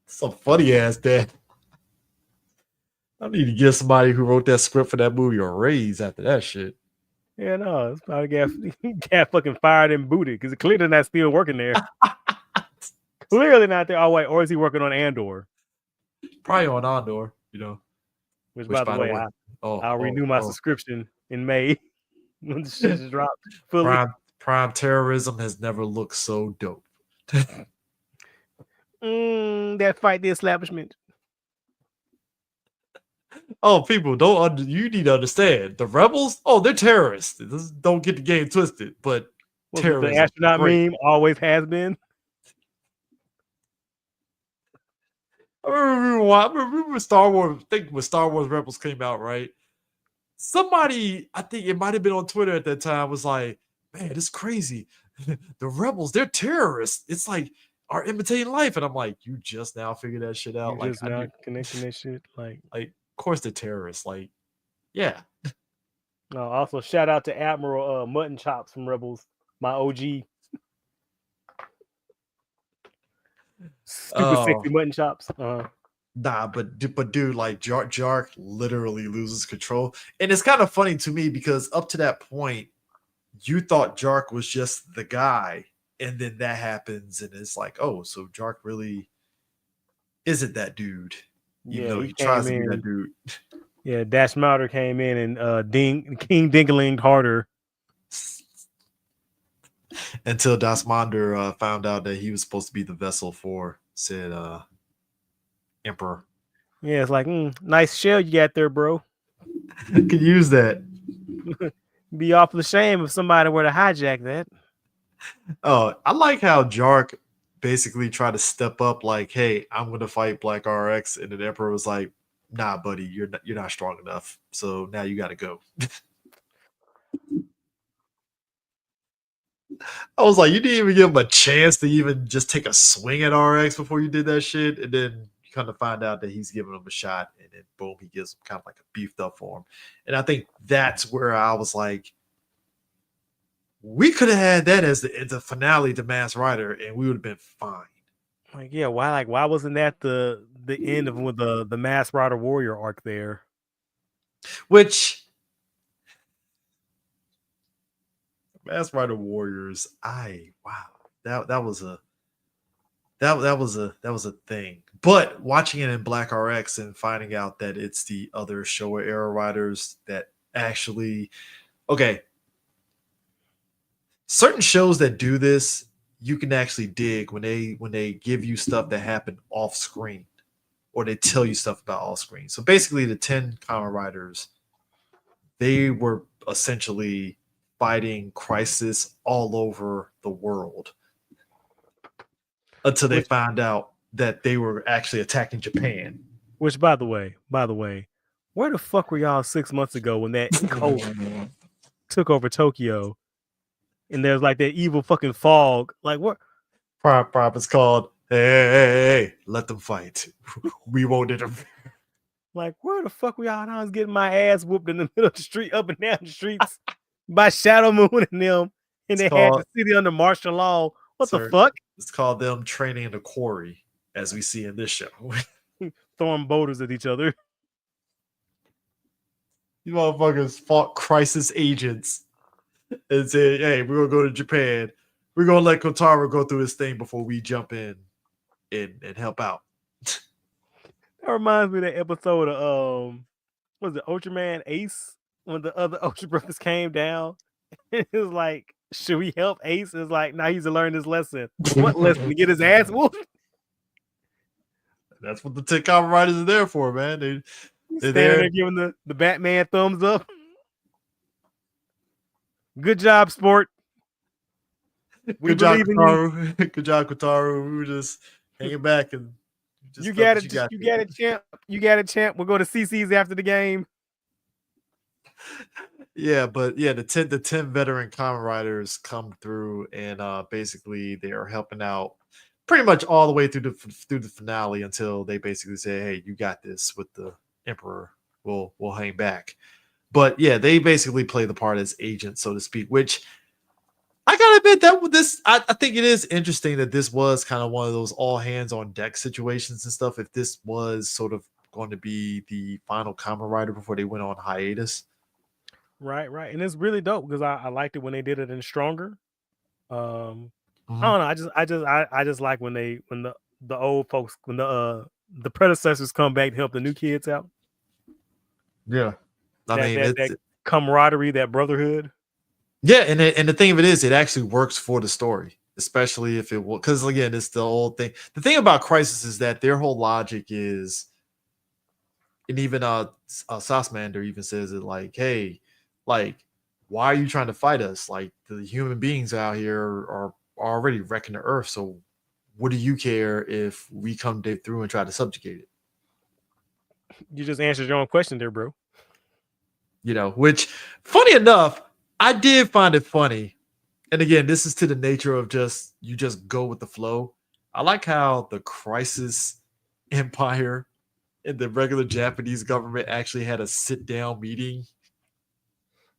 Some funny ass dad. I need to give somebody who wrote that script for that movie a raise after that shit. Yeah, no, it's probably got fucking fired and booted because clearly not still working there. Clearly not there. Oh wait, or is he working on Andor? Probably on Andor, Which by the way, I'll renew my subscription in May when the shit is dropped fully. Prime terrorism has never looked so dope. That fight the establishment. Oh, people, you need to understand. The rebels, they're terrorists. Don't get the game twisted, but terrorism. The astronaut meme always has been. I remember Star Wars. I think when Star Wars Rebels came out, right? Somebody, I think it might have been on Twitter at that time, was like, "Man, it's crazy. The rebels, they're terrorists. It's like are imitating life." And I'm like, "You just now figured that shit out? Just now connecting that shit? Like, of course they're terrorists. Like, yeah." Also, shout out to Admiral Mutton Chops from Rebels, my OG. Stupid sexy mutton chops. Nah, but dude, like Jark literally loses control, and it's kind of funny to me because up to that point, you thought Jark was just the guy, and then that happens, and it's like, oh, so Jark really isn't that dude, even though he tries to be that dude. Yeah, Dash Mauder came in and King Dingaling harder. Until Dasmander found out that he was supposed to be the vessel for said Emperor. Yeah, it's like, nice shell you got there, bro. Could use that. Be awfully shame if somebody were to hijack that. Oh, I like how Jark basically tried to step up, like, "Hey, I'm going to fight Black RX," and the Emperor was like, "Nah, buddy, you're not strong enough. So now you got to go." I was like, you didn't even give him a chance to even just take a swing at RX before you did that shit, and then you kind of find out that he's giving him a shot, and then boom, he gives him kind of like a beefed up form. And I think that's where I was like, we could have had that as the finale to Masked Rider, and we would have been fine. Like, yeah, why wasn't that the end of with the Masked Rider Warrior arc there? Which Masked Rider Warriors, that was a thing. But watching it in Black RX and finding out that it's the other Showa Era writers that actually, certain shows that do this, you can actually dig when they give you stuff that happened off screen, or they tell you stuff about off screen. So basically, the 10 Kamen Riders, they were essentially fighting Crisis all over the world until they found out that they were actually attacking Japan. Which, by the way, Where the fuck were y'all 6 months ago when that cult took over Tokyo? And there's like that evil fucking fog. Like what? Prop is called. Hey, let them fight. We won't interfere. Like where the fuck were y'all? I was getting my ass whooped in the middle of the street, up and down the streets by Shadow Moon and them, and they had the city under martial law. What the fuck? It's called them training in the quarry, as we see in this show. Throwing boulders at each other. You motherfuckers fought crisis agents and said, hey, we're going to go to Japan. We're going to let Kotaro go through his thing before we jump in and help out. That reminds me of that episode of, was it Ultraman Ace? When the other Ultra Brothers came down. It was like, should we help Ace? It's like, now he's to learn his lesson. What lesson? To get his ass whooped? That's what the 10 Kamen Riders are there for, man. They're standing there giving the Batman thumbs up. Good job, sport. Good job, Kotaro. Good job, Kotaro. We were just hanging back and you got it. You got it, champ. You got it, champ. We'll go to CC's after the game. Yeah, but yeah, the 10 veteran Kamen Riders come through and basically they are helping out pretty much all the way through the finale until they basically say, "Hey, you got this with the Emperor. We'll hang back." But yeah, they basically play the part as agents, so to speak, which I gotta admit that I think it is interesting that this was kind of one of those all hands on deck situations and stuff. If this was sort of going to be the final Kamen Rider before they went on hiatus. Right. And it's really dope because I liked it when they did it in Stronger. I don't know. I just like when the old folks, when the predecessors come back to help the new kids out. Yeah, that camaraderie, that brotherhood. Yeah, and the thing of it is, it actually works for the story, especially if it will. Because again, it's the old thing. The thing about Crisis is that their whole logic is, and even Sasmander even says it like, "Hey, like, why are you trying to fight us? Like, the human beings out here are already wrecking the earth. So, what do you care if we come through and try to subjugate it?" You just answered your own question there, bro. You know, which, funny enough, I did find it funny. And again, this is to the nature of you just go with the flow. I like how the Crisis Empire and the regular Japanese government actually had a sit-down meeting.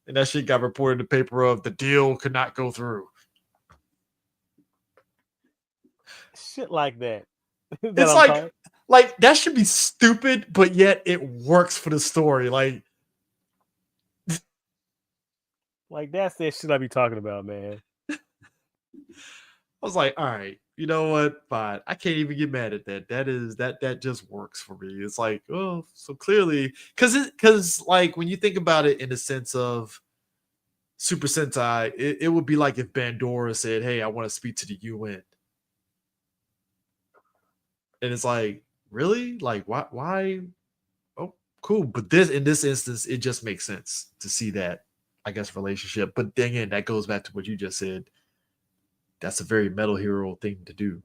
And that shit got reported in the paper of the deal could not go through. Shit like that. It's like that should be stupid, but yet it works for the story. Like that's that shit I be talking about, man. I was like, all right, you know what? Fine. I can't even get mad at that. That just works for me. It's like, oh, so clearly, because like when you think about it in the sense of Super Sentai, it would be like if Bandora said, "Hey, I want to speak to the UN," and it's like, really, like why? Oh, cool. But in this instance, it just makes sense to see that, I guess, relationship. But then again, that goes back to what you just said. That's a very Metal Hero thing to do.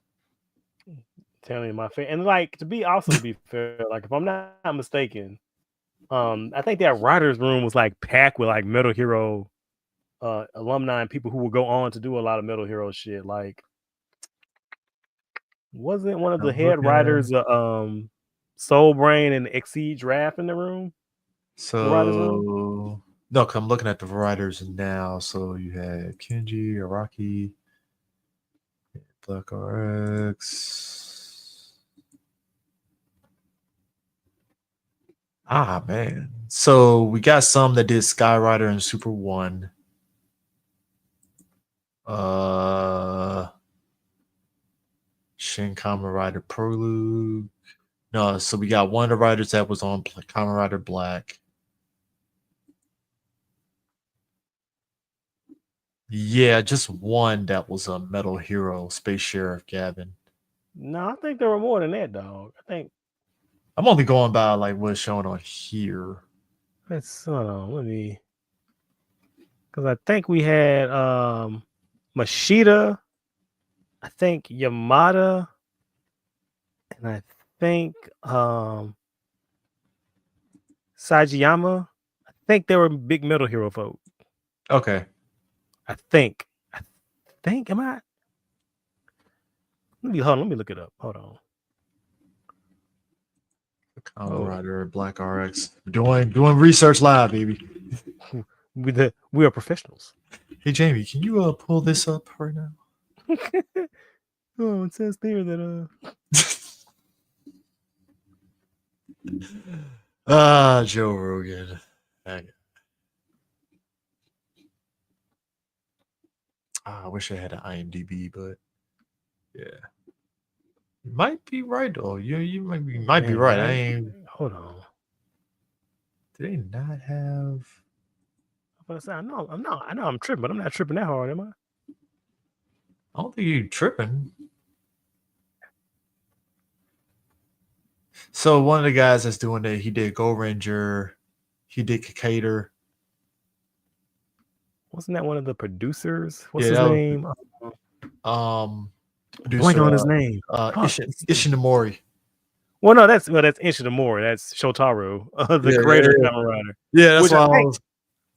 Telling you my favorite, and like to be fair, like if I'm not mistaken, I think that writers' room was like packed with like Metal Hero alumni and people who will go on to do a lot of Metal Hero shit. Like, wasn't one of the head writers Soul Brain and Exceed Draft in the room? So no, I'm looking at the writers now. So you had Kenji, Araki, Black RX. Ah, man. So we got some that did Skyrider and Super One. Shin Kamen Rider Prelude. No, so we got one of the writers that was on Kamen Rider Black. Yeah, just one that was a Metal Hero, Space Sheriff Gavin. No, I think there were more than that, dog. I think I'm only going by like what's shown on here. Hold on, let me, because I think we had Mashita, I think Yamada, and I think Sajiyama. I think they were big Metal Hero folk. Okay. I think. Am I? Let me look it up. Hold on. Kamen Rider, Black RX. Doing research live, baby. We are professionals. Hey Jamie, can you pull this up right now? Oh, it says there that Joe Rogan. I wish I had an IMDb, but yeah. You might be right though. You might be right. Hold on. Do they not have? I know I'm tripping, but I'm not tripping that hard, am I? I don't think you're tripping. So one of the guys that's doing it, he did Go Ranger, he did Cicada. Wasn't that one of the producers? What's his name? Producer, blank on his name. Ishinomori. Well, no, that's Ishinomori. That's Shotaro, the creator of Kamen Rider. Yeah, that's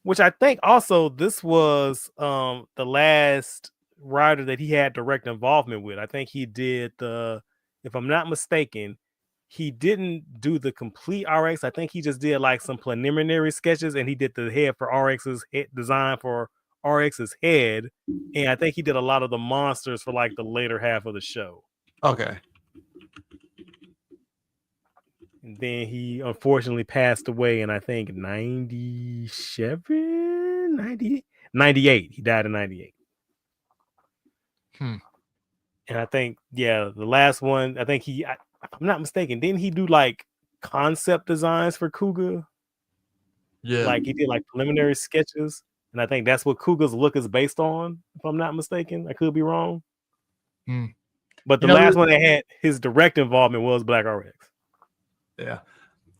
which I think also this was the last rider that he had direct involvement with. I think he did if I'm not mistaken, he didn't do the complete RX. I think he just did like some preliminary sketches, and he did the head for RX's head design for RX's head, and I think he did a lot of the monsters for like the later half of the show. Okay. And then he unfortunately passed away in I think 97, 98. He died in 98. And I think, the last one, I think if I'm not mistaken, didn't he do like concept designs for Kuga? Yeah. Like he did like preliminary sketches. And I think that's what Kuga's look is based on, if I'm not mistaken. I could be wrong. But the last one that had his direct involvement was Black RX. Yeah.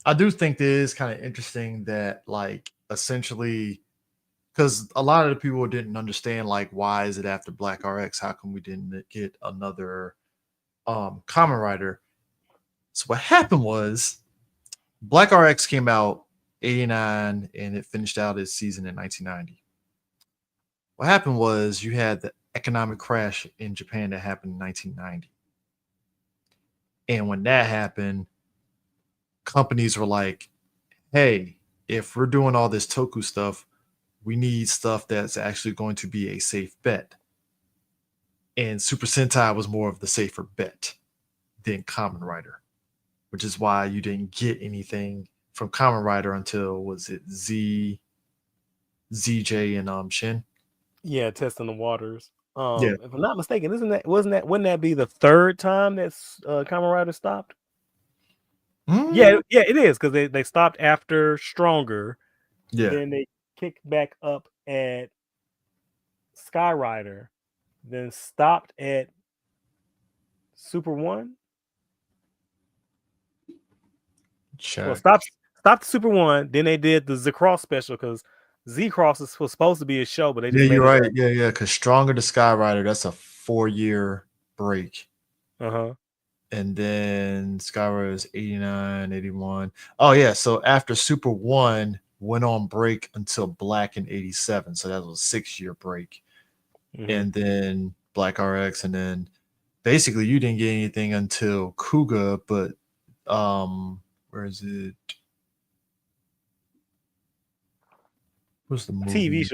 I do think it is kind of interesting that like essentially because a lot of the people didn't understand like why is it after Black RX? How come we didn't get another Kamen Rider? So what happened was Black RX came out 89 and it finished out its season in 1990. What happened was you had the economic crash in Japan that happened in 1990. And when that happened, companies were like, hey, if we're doing all this Toku stuff, we need stuff that's actually going to be a safe bet. And Super Sentai was more of the safer bet than Kamen Rider, which is why you didn't get anything from Kamen Rider until, was it ZJ and Shin? Yeah, testing the waters. If I'm not mistaken, wouldn't that be the third time that Kamen Rider stopped? Yeah, it is, because they stopped after Stronger. Yeah. Then they kicked back up at Sky Rider, then stopped at Super One. Check. Well, stopped Super One. Then they did the Z-Cross special because Z-Cross was supposed to be a show, but they just you're right. Yeah, because Stronger to Sky Rider, that's a 4-year break. And then Sky Rider is 89, 81. Oh yeah, so after Super One went on break until Black in 87, so that was a 6-year break. And then Black RX, and then basically you didn't get anything until Kuga, but where is it? What's the movie? TV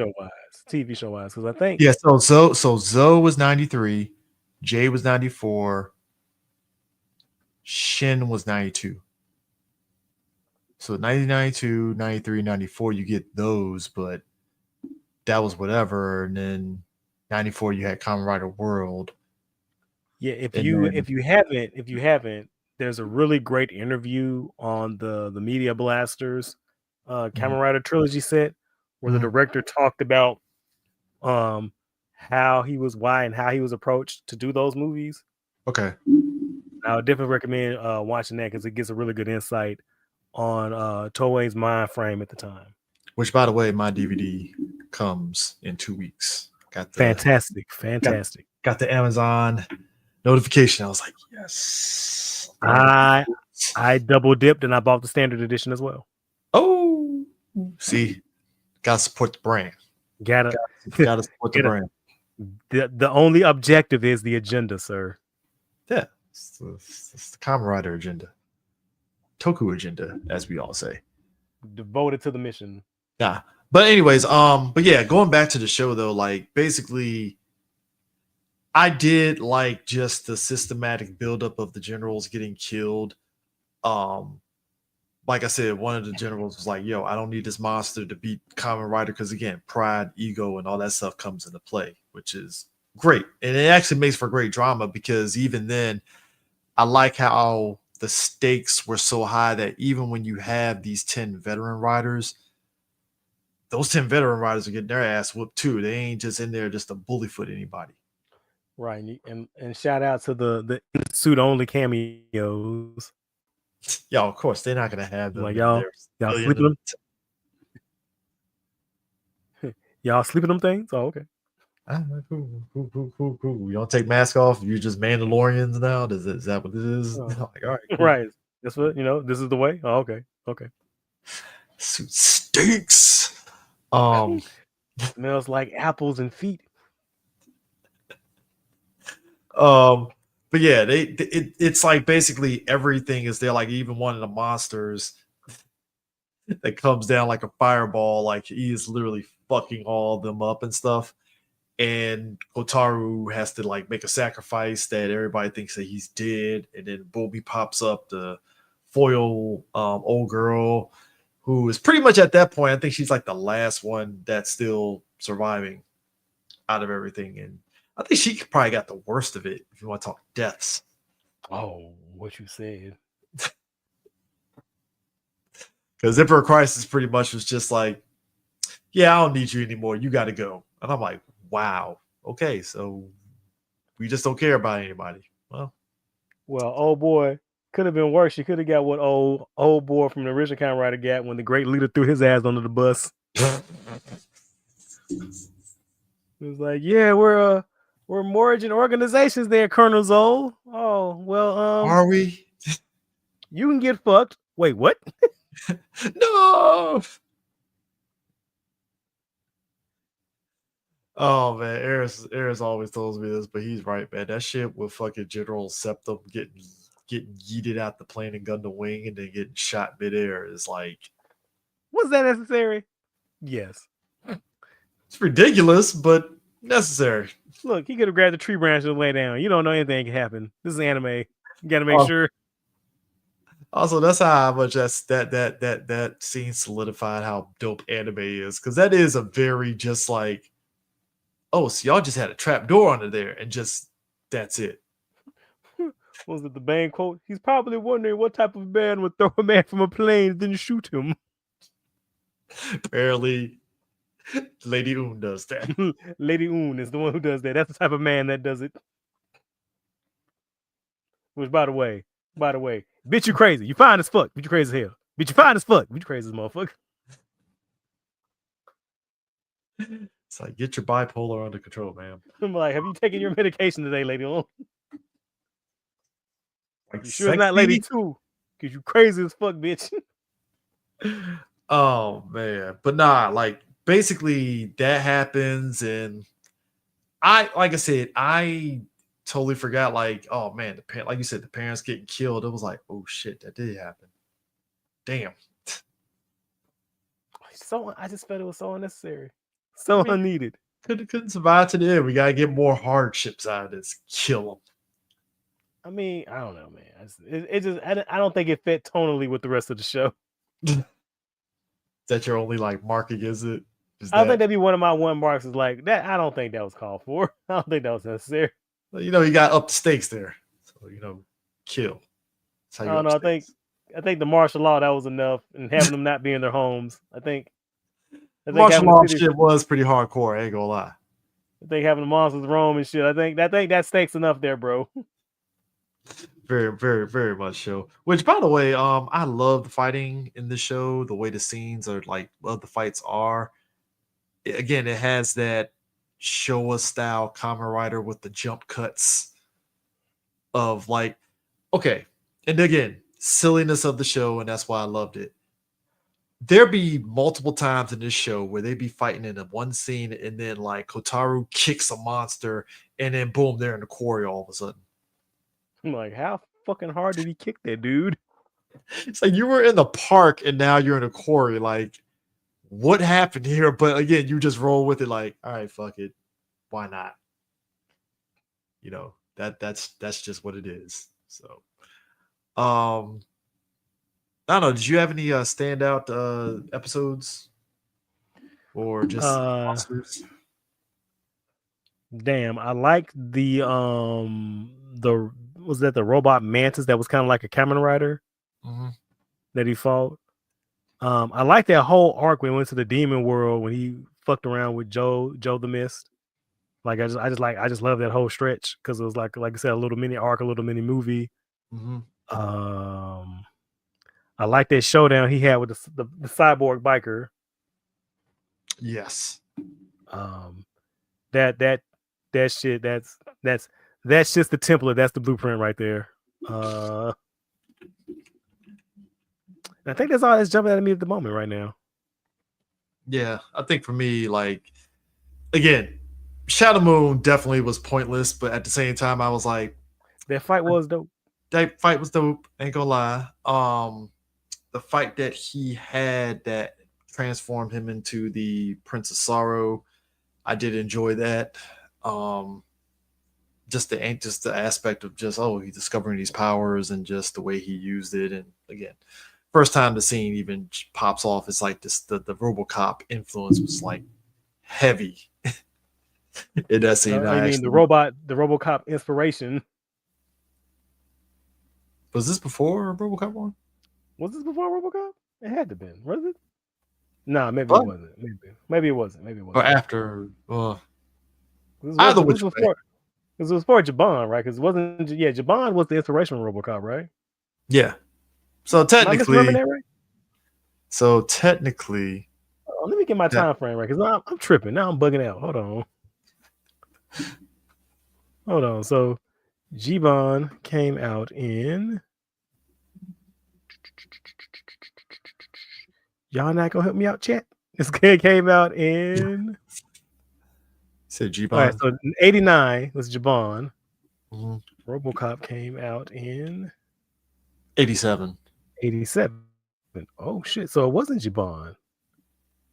show wise, because I think so Zoe was 93, Jay was 94, Shin was 92. So 92, 93, 94, you get those, but that was whatever. And then 94, you had Kamen Rider World. Yeah, if you haven't, there's a really great interview on the Media Blasters Kamen Rider trilogy set where the director talked about how he was approached to do those movies. Okay. I would definitely recommend watching that because it gives a really good insight on Toei's mind frame at the time. Which, by the way, my DVD comes in 2 weeks. Got the fantastic. Got the Amazon notification. I was like, yes. I double dipped and I bought the standard edition as well. Oh, see, gotta support the brand. Gotta Support the brand. The only objective is the agenda, sir. Yeah, it's the Kamen Rider agenda. Toku agenda, as we all say. Devoted to the mission. Yeah. But anyways, but yeah, going back to the show though, like basically I did like just the systematic buildup of the generals getting killed. Like I said, one of the generals was like, yo, I don't need this monster to beat Kamen Rider because again, pride, ego, and all that stuff comes into play, which is great. And it actually makes for great drama because even then, I like how the stakes were so high that even when you have these 10 veteran riders, those 10 veteran riders are getting their ass whooped too. They ain't just in there just to bullyfoot anybody. Right. And shout out to the suit only cameos. Yeah, of course, they're not gonna have them like in y'all there. sleeping them? Y'all sleeping them things? Oh, okay. Cool. You don't take mask off. You're just Mandalorians now. Is that what it is? Oh. Like, all right, cool. Right. That's what this is the way. Oh, okay. Suit stinks. Smells like apples and feet. But yeah, it's like basically everything is there. Like even one of the monsters that comes down like a fireball, like he is literally fucking all of them up and stuff. And Kotaru has to like make a sacrifice that everybody thinks that he's dead, and then Bobby pops up, the foil old girl, who is pretty much at that point, I think she's like the last one that's still surviving out of everything, and I think she probably got the worst of it if you want to talk deaths. Oh, what you said. Because Emperor Crisis pretty much was just like, yeah, I don't need you anymore. You got to go. And I'm like, wow. Okay, so we just don't care about anybody. Well, old boy could have been worse. She could have got what old boy from the original Kamen Rider got when the great leader threw his ass under the bus. It was like, yeah, we're merging organizations there, Colonel Zoll. Oh, well, are we? You can get fucked. Wait, what? No. Oh man, Eris always tells me this, but he's right, man. That shit with fucking General Septum getting yeeted out the plane and gun to wing and then getting shot midair is like, was that necessary? Yes. It's ridiculous, but necessary. Look, he could have grabbed the tree branch and lay down. You don't know anything can happen. This is anime. You gotta make sure. Also, that's how much that scene solidified how dope anime is, because that is a very just like, oh, so y'all just had a trap door under there and just that's it. Was it the Bane quote? He's probably wondering what type of man would throw a man from a plane and then shoot him. Apparently, Lady Un does that. Lady Un is the one who does that. That's the type of man that does it. Which, by the way, bitch, you crazy. You fine as fuck. Bitch, you crazy as hell. Bitch, you fine as fuck. Bitch, you crazy as motherfucker. It's like, get your bipolar under control, man. I'm like, have you taken your medication today, Lady Un? Like, you sure it's not Lady 2? Because you crazy as fuck, bitch. Oh man, but nah, like basically that happens, and like I said, I totally forgot. Like, oh man, like you said, the parents getting killed. It was like, oh shit, that did happen. Damn. So I just felt it was so unnecessary, so unneeded. Couldn't survive to the end. We gotta get more hardships out of this. Kill them. I mean, I don't know, man. I don't think it fit tonally with the rest of the show. Is that your only like marking? Is it? I think that'd be one of my one marks. Is like that. I don't think that was called for. I don't think that was necessary. Well, you got up the stakes there, so kill. That's how you I don't know. I think the martial law that was enough, and having them not be in their homes. I think martial law shit was pretty hardcore. I ain't gonna lie. I think having the monsters roam and shit. I think that stakes enough there, bro. Very, very, very much so. Which, by the way, I love the fighting in the show. The way the scenes are, like, what the fights are. Again, it has that Showa style Kamen Rider with the jump cuts of like, okay, and again, silliness of the show, and that's why I loved it. there be multiple times in this show where they be fighting in a one scene, and then like Kotaru kicks a monster, and then boom, they're in the quarry all of a sudden. I'm like, how fucking hard did he kick that dude? It's like you were in the park and now you're in a quarry. Like, what happened here? But again, you just roll with it. Like, all right, fuck it, why not? You know, that's just what it is. So, I don't know. Did you have any standout episodes or just monsters? Damn, I liked the was that the robot mantis that was kind of like a Kamen Rider that he fought. I like that whole arc when he went to the demon world when he fucked around with Joe the Mist. Like I just love that whole stretch because it was like I said, a little mini arc, a little mini movie. I like that showdown he had with the cyborg biker. Yes. That shit, that's just the template. That's the blueprint right there. I think that's all that's jumping at me at the moment right now. Yeah, I think for me, like, again, Shadow Moon definitely was pointless, but at the same time, I was like, that fight was dope. That fight was dope. Ain't gonna lie. The fight that he had that transformed him into the Prince of Sorrow, I did enjoy that. Just the aspect of just he's discovering these powers and just the way he used it, and again, first time the scene even pops off, it's like this the RoboCop influence was like heavy in that scene. I mean, the RoboCop inspiration. Was this before RoboCop 1? Was this before RoboCop? It had to been, was it? No, maybe it wasn't. Maybe it wasn't. Or after. Either which way. Because it was for Jabon, right? Because it wasn't. Jabon was the inspiration for RoboCop, right? Yeah. So technically. Am I that right? So technically. Let me get my time frame right, because I'm tripping now. I'm bugging out. Hold on. So, Jibon came out in. Y'all not gonna help me out, chat? This kid came out in. Said Jibon. All right, so in 89 was Jabon. RoboCop came out in 87. 87. Oh shit! So it wasn't Jabon.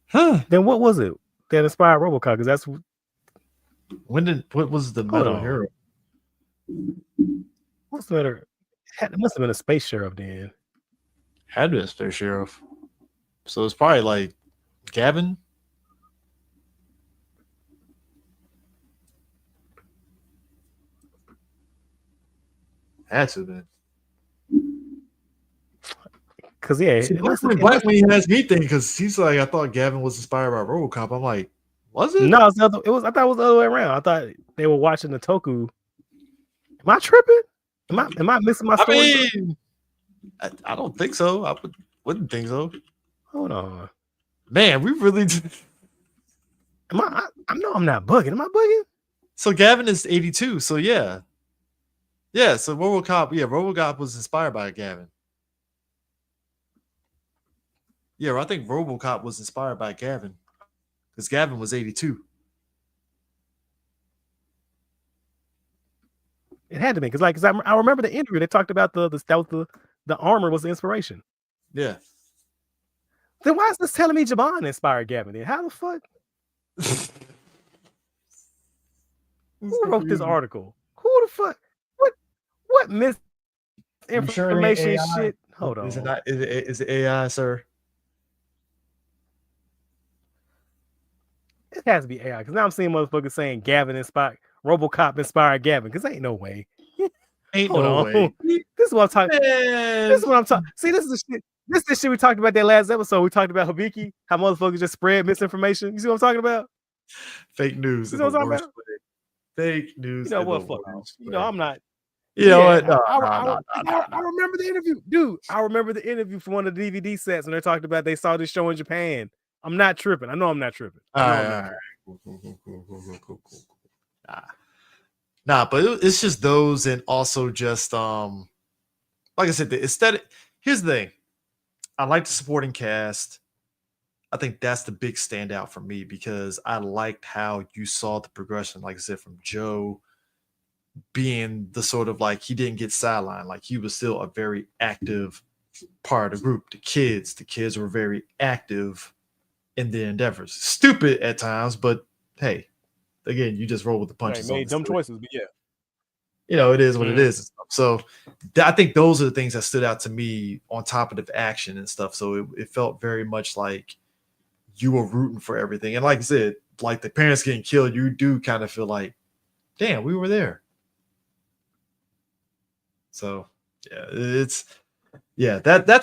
Huh? Then what was it that inspired RoboCop? Because that's what was the Metal Hero? What's the matter? It must have been a space sheriff then. Had to be a space sheriff. So it's probably like Gavin. Had to then. Because Black when he has me thinking, because he's like, I thought Gavin was inspired by RoboCop. I'm like, was it? No, I thought it was the other way around. I thought they were watching the Toku. Am I tripping? Am I missing my story? I mean, I don't think so. I wouldn't think so. Hold on, man. We really. I'm not bugging. Am I bugging? So Gavin is 82. So yeah. So RoboCop. Yeah, RoboCop was inspired by Gavin. Yeah, I think RoboCop was inspired by Gavin, because Gavin was 82. It had to be, because I remember the interview. They talked about the armor was the inspiration. Yeah. Then why is this telling me Jabon inspired Gavin? Then how the fuck? Who wrote this article? Who the fuck? What misinformation shit? Hold on. Is it not? Is it AI, sir? It has to be AI, because now I'm seeing motherfuckers saying Gavin inspired RoboCop inspired Gavin, because ain't no way. Ain't no way. This is what I'm talking. This is what I'm talking. See, this is the shit. This is the shit we talked about that last episode. We talked about Hibiki, how motherfuckers just spread misinformation. You see what I'm talking about? Fake news. You know what I'm talking about? Fake news. You know what? Fuck. You know I'm not. You know what? No, I remember the interview, dude. I remember the interview from one of the DVD sets, and they talked about they saw this show in Japan. I'm not tripping. I know I'm not tripping. All right. Cool. Nah, but it's just those, and also just like I said, the aesthetic. Here's the thing. I like the supporting cast. I think that's the big standout for me because I liked how you saw the progression, like I said, from Joe being the sort of like he didn't get sidelined, like he was still a very active part of the group. The kids were very active in their endeavors. Stupid at times, but hey, again, you just roll with the punches. They made dumb choices, but yeah. It is what it is. So I think those are the things that stood out to me on top of the action and stuff. So it felt very much like you were rooting for everything. And like I said, like the parents getting killed, you do kind of feel like, damn, we were there. So that's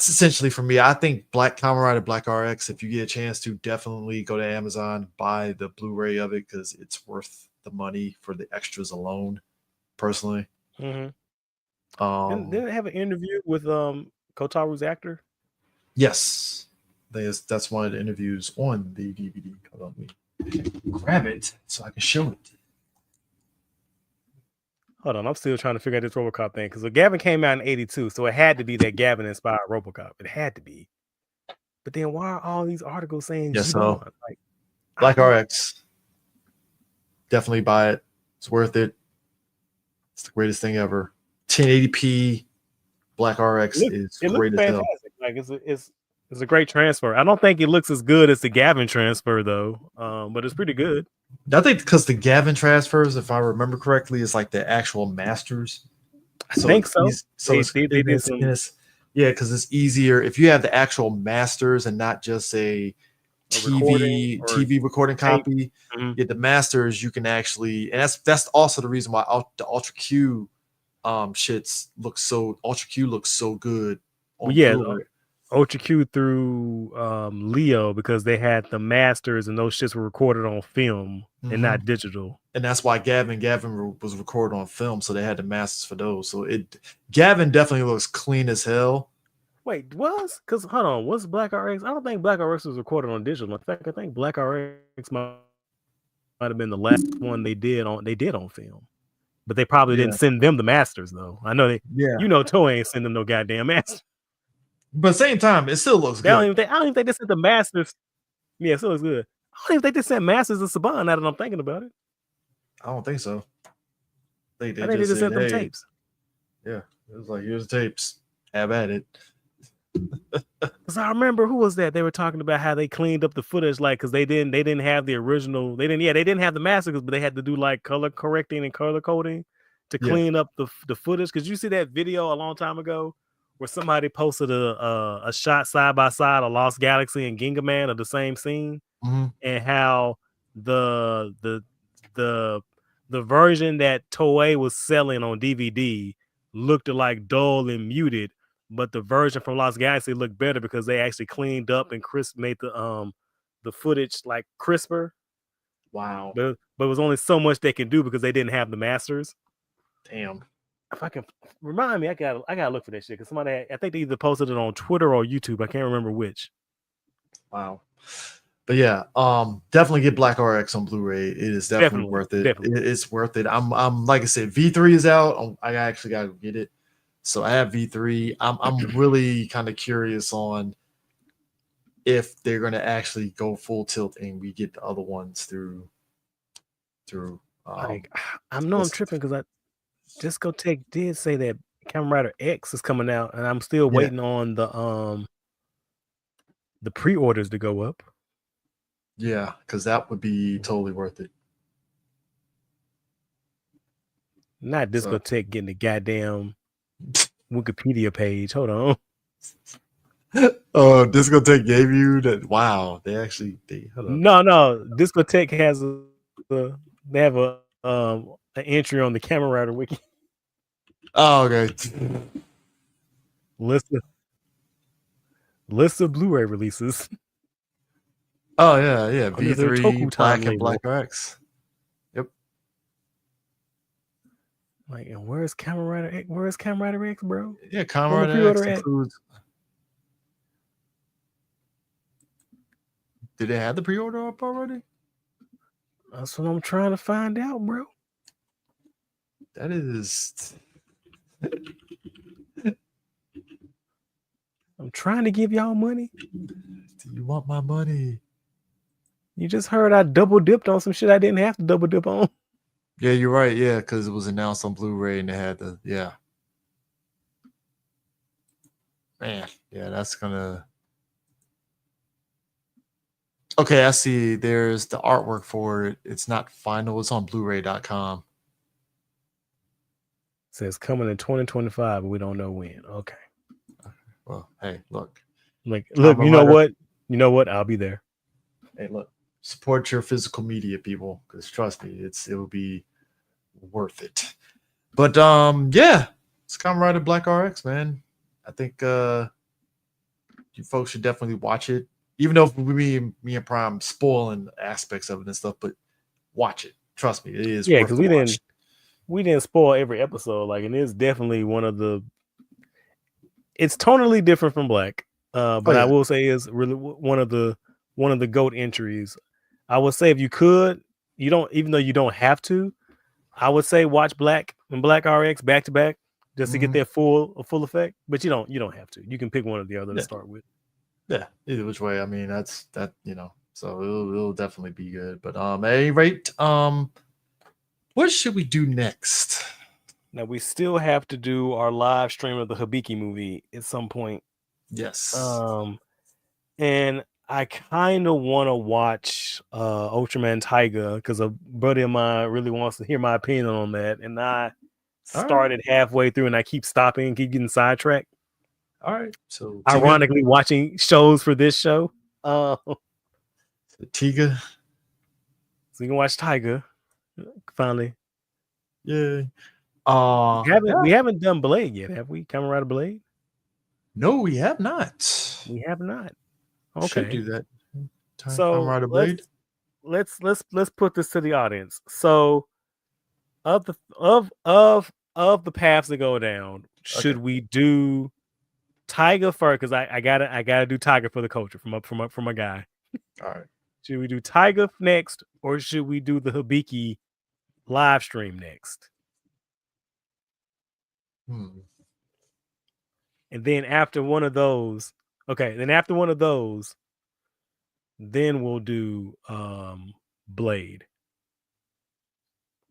essentially for me. I think Kamen Rider Black RX, if you get a chance to, definitely go to Amazon, buy the Blu-ray of it because it's worth the money for the extras alone, personally. Didn't they have an interview with Kotaro's actor? Yes. That's one of the interviews on the DVD. Hold on, let me grab it so I can show it. Hold on, I'm still trying to figure out this RoboCop thing because Gavin came out in '82, so it had to be that Gavin inspired RoboCop. It had to be. But then why are all these articles saying so like Black RX? Definitely buy it. It's worth it. It's the greatest thing ever. 1080p Black RX is great as hell. Like it's a great transfer. I don't think it looks as good as the Gavin transfer though, but it's pretty good. I think because the Gavin transfers, if I remember correctly, is like the actual masters. I think so. Yeah, because it's easier if you have the actual masters and not just a TV recording copy. Get the masters, you can actually, and that's also the reason why the Ultra Q looks so good. Ultra Q through Leo because they had the masters and those shits were recorded on film and not digital. And that's why Gavin was recorded on film, so they had the masters for those. So Gavin definitely looks clean as hell. Wait, because hold on, what's Black RX? I don't think Black RX was recorded on digital. In fact, I think Black RX might have been the last one they did on film. But they probably didn't send them the masters though. I know Toei ain't sending no goddamn masters. But at the same time, it still looks good. I don't even think they sent the masters. Yeah, it still looks good. I don't even think they sent masters to Saban now that I'm thinking about it. I don't think so. I think they just sent them tapes. Yeah, it was like, here's the tapes. Have at it. Because I remember who was that? They were talking about how they cleaned up the footage, like because they didn't have the original. They didn't have the masters, but they had to do like color correcting and color coding to clean up the footage. Because you see that video a long time ago where somebody posted a shot side by side of Lost Galaxy and Ginga Man of the same scene, and how the version that Toei was selling on DVD looked like dull and muted, but the version from Lost Galaxy looked better because they actually cleaned up and made the footage like crisper. Wow. But it was only so much they can do because they didn't have the masters. Damn. If I can remind me, I gotta look for that shit because I think they either posted it on Twitter or YouTube. I can't remember which. Wow. But yeah, definitely get Black RX on Blu-ray. It is definitely worth it. It's worth it. I'm like I said, V3 is out. I actually gotta get it. So I have V3. I'm really kind of curious on if they're gonna actually go full tilt and we get the other ones through. I'm tripping because Discotheque did say that Kamen Rider X is coming out, and I'm still waiting on the pre-orders to go up. Yeah, because that would be totally worth it. Not Discotheque getting the goddamn Wikipedia page. Hold on. Oh, Discotheque gave you that? Wow, they no. Discotheque has they have an entry on the Kamen Rider wiki. Oh, okay. List of Blu-ray releases. Oh yeah. V3, Black and Black RX. Yep. Like, and where's Kamen Rider X? Where's Kamen Rider X, bro? Yeah, Kamen Rider X includes. Did they have the pre-order up already? That's what I'm trying to find out, bro. That is. I'm trying to give y'all money. Do you want my money. You just heard I double dipped on some shit I didn't have to double dip on. Yeah, you're right. Yeah, because it was announced on Blu-ray and they had the Man, yeah, that's gonna. Okay, I see. There's the artwork for it. It's not final. It's on Blu-ray.com. Says coming in 2025, but we don't know when. Okay. Well, hey, look. Look, you know what? You know what? I'll be there. Hey, look. Support your physical media, people, because trust me, it will be worth it. But yeah, it's Kamen Rider Black RX, man. I think you folks should definitely watch it. Even though me and Prime spoiling aspects of it and stuff, but watch it. Trust me, it is. Yeah, because we didn't spoil every episode. Like, and it's definitely one of the. It's tonally different from Black, but I will say is really one of the GOAT entries. I would say if you could, you don't, even though you don't have to, I would say watch Black and Black RX back to back just to get their full effect. But you don't have to. You can pick one or the other to start with. Yeah, either which way. I mean, that's that. So it'll definitely be good. But at any rate, what should we do next? Now we still have to do our live stream of the Hibiki movie at some point. Yes. And I kind of want to watch Ultraman Tiger because a buddy of mine really wants to hear my opinion on that, and I started halfway through, and I keep stopping and keep getting sidetracked. All right. So ironically, watching shows for this show. Tiga. So you can watch Tiger finally. Yeah. We haven't done Blade yet, have we? Kamen Rider Blade? No, we have not. We have not. Okay. Should do that. So let's put this to the audience. So of the paths that go down, should we do Tiger first? Because I gotta do Tiger for the culture from a guy. All right. Should we do Tiger next, or should we do the Hibiki live stream next? And then after one of those, then we'll do Blade.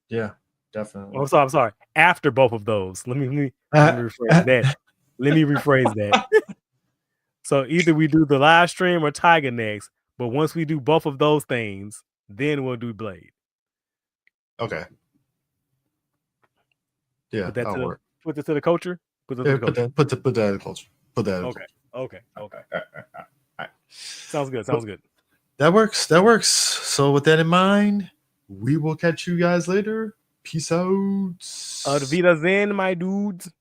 Yeah, definitely. Oh, I'm sorry. After both of those, let me rephrase that. Let me rephrase that. So either we do the live stream or Tiger next, but once we do both of those things, then we'll do Blade. Okay. Yeah, that'll work. Put this to the culture. Put that in the culture. Put that in the culture. Put that in the culture. Okay. All right. Sounds good. That works. So with that in mind, we will catch you guys later. Peace out. Auf Wiedersehen, my dudes.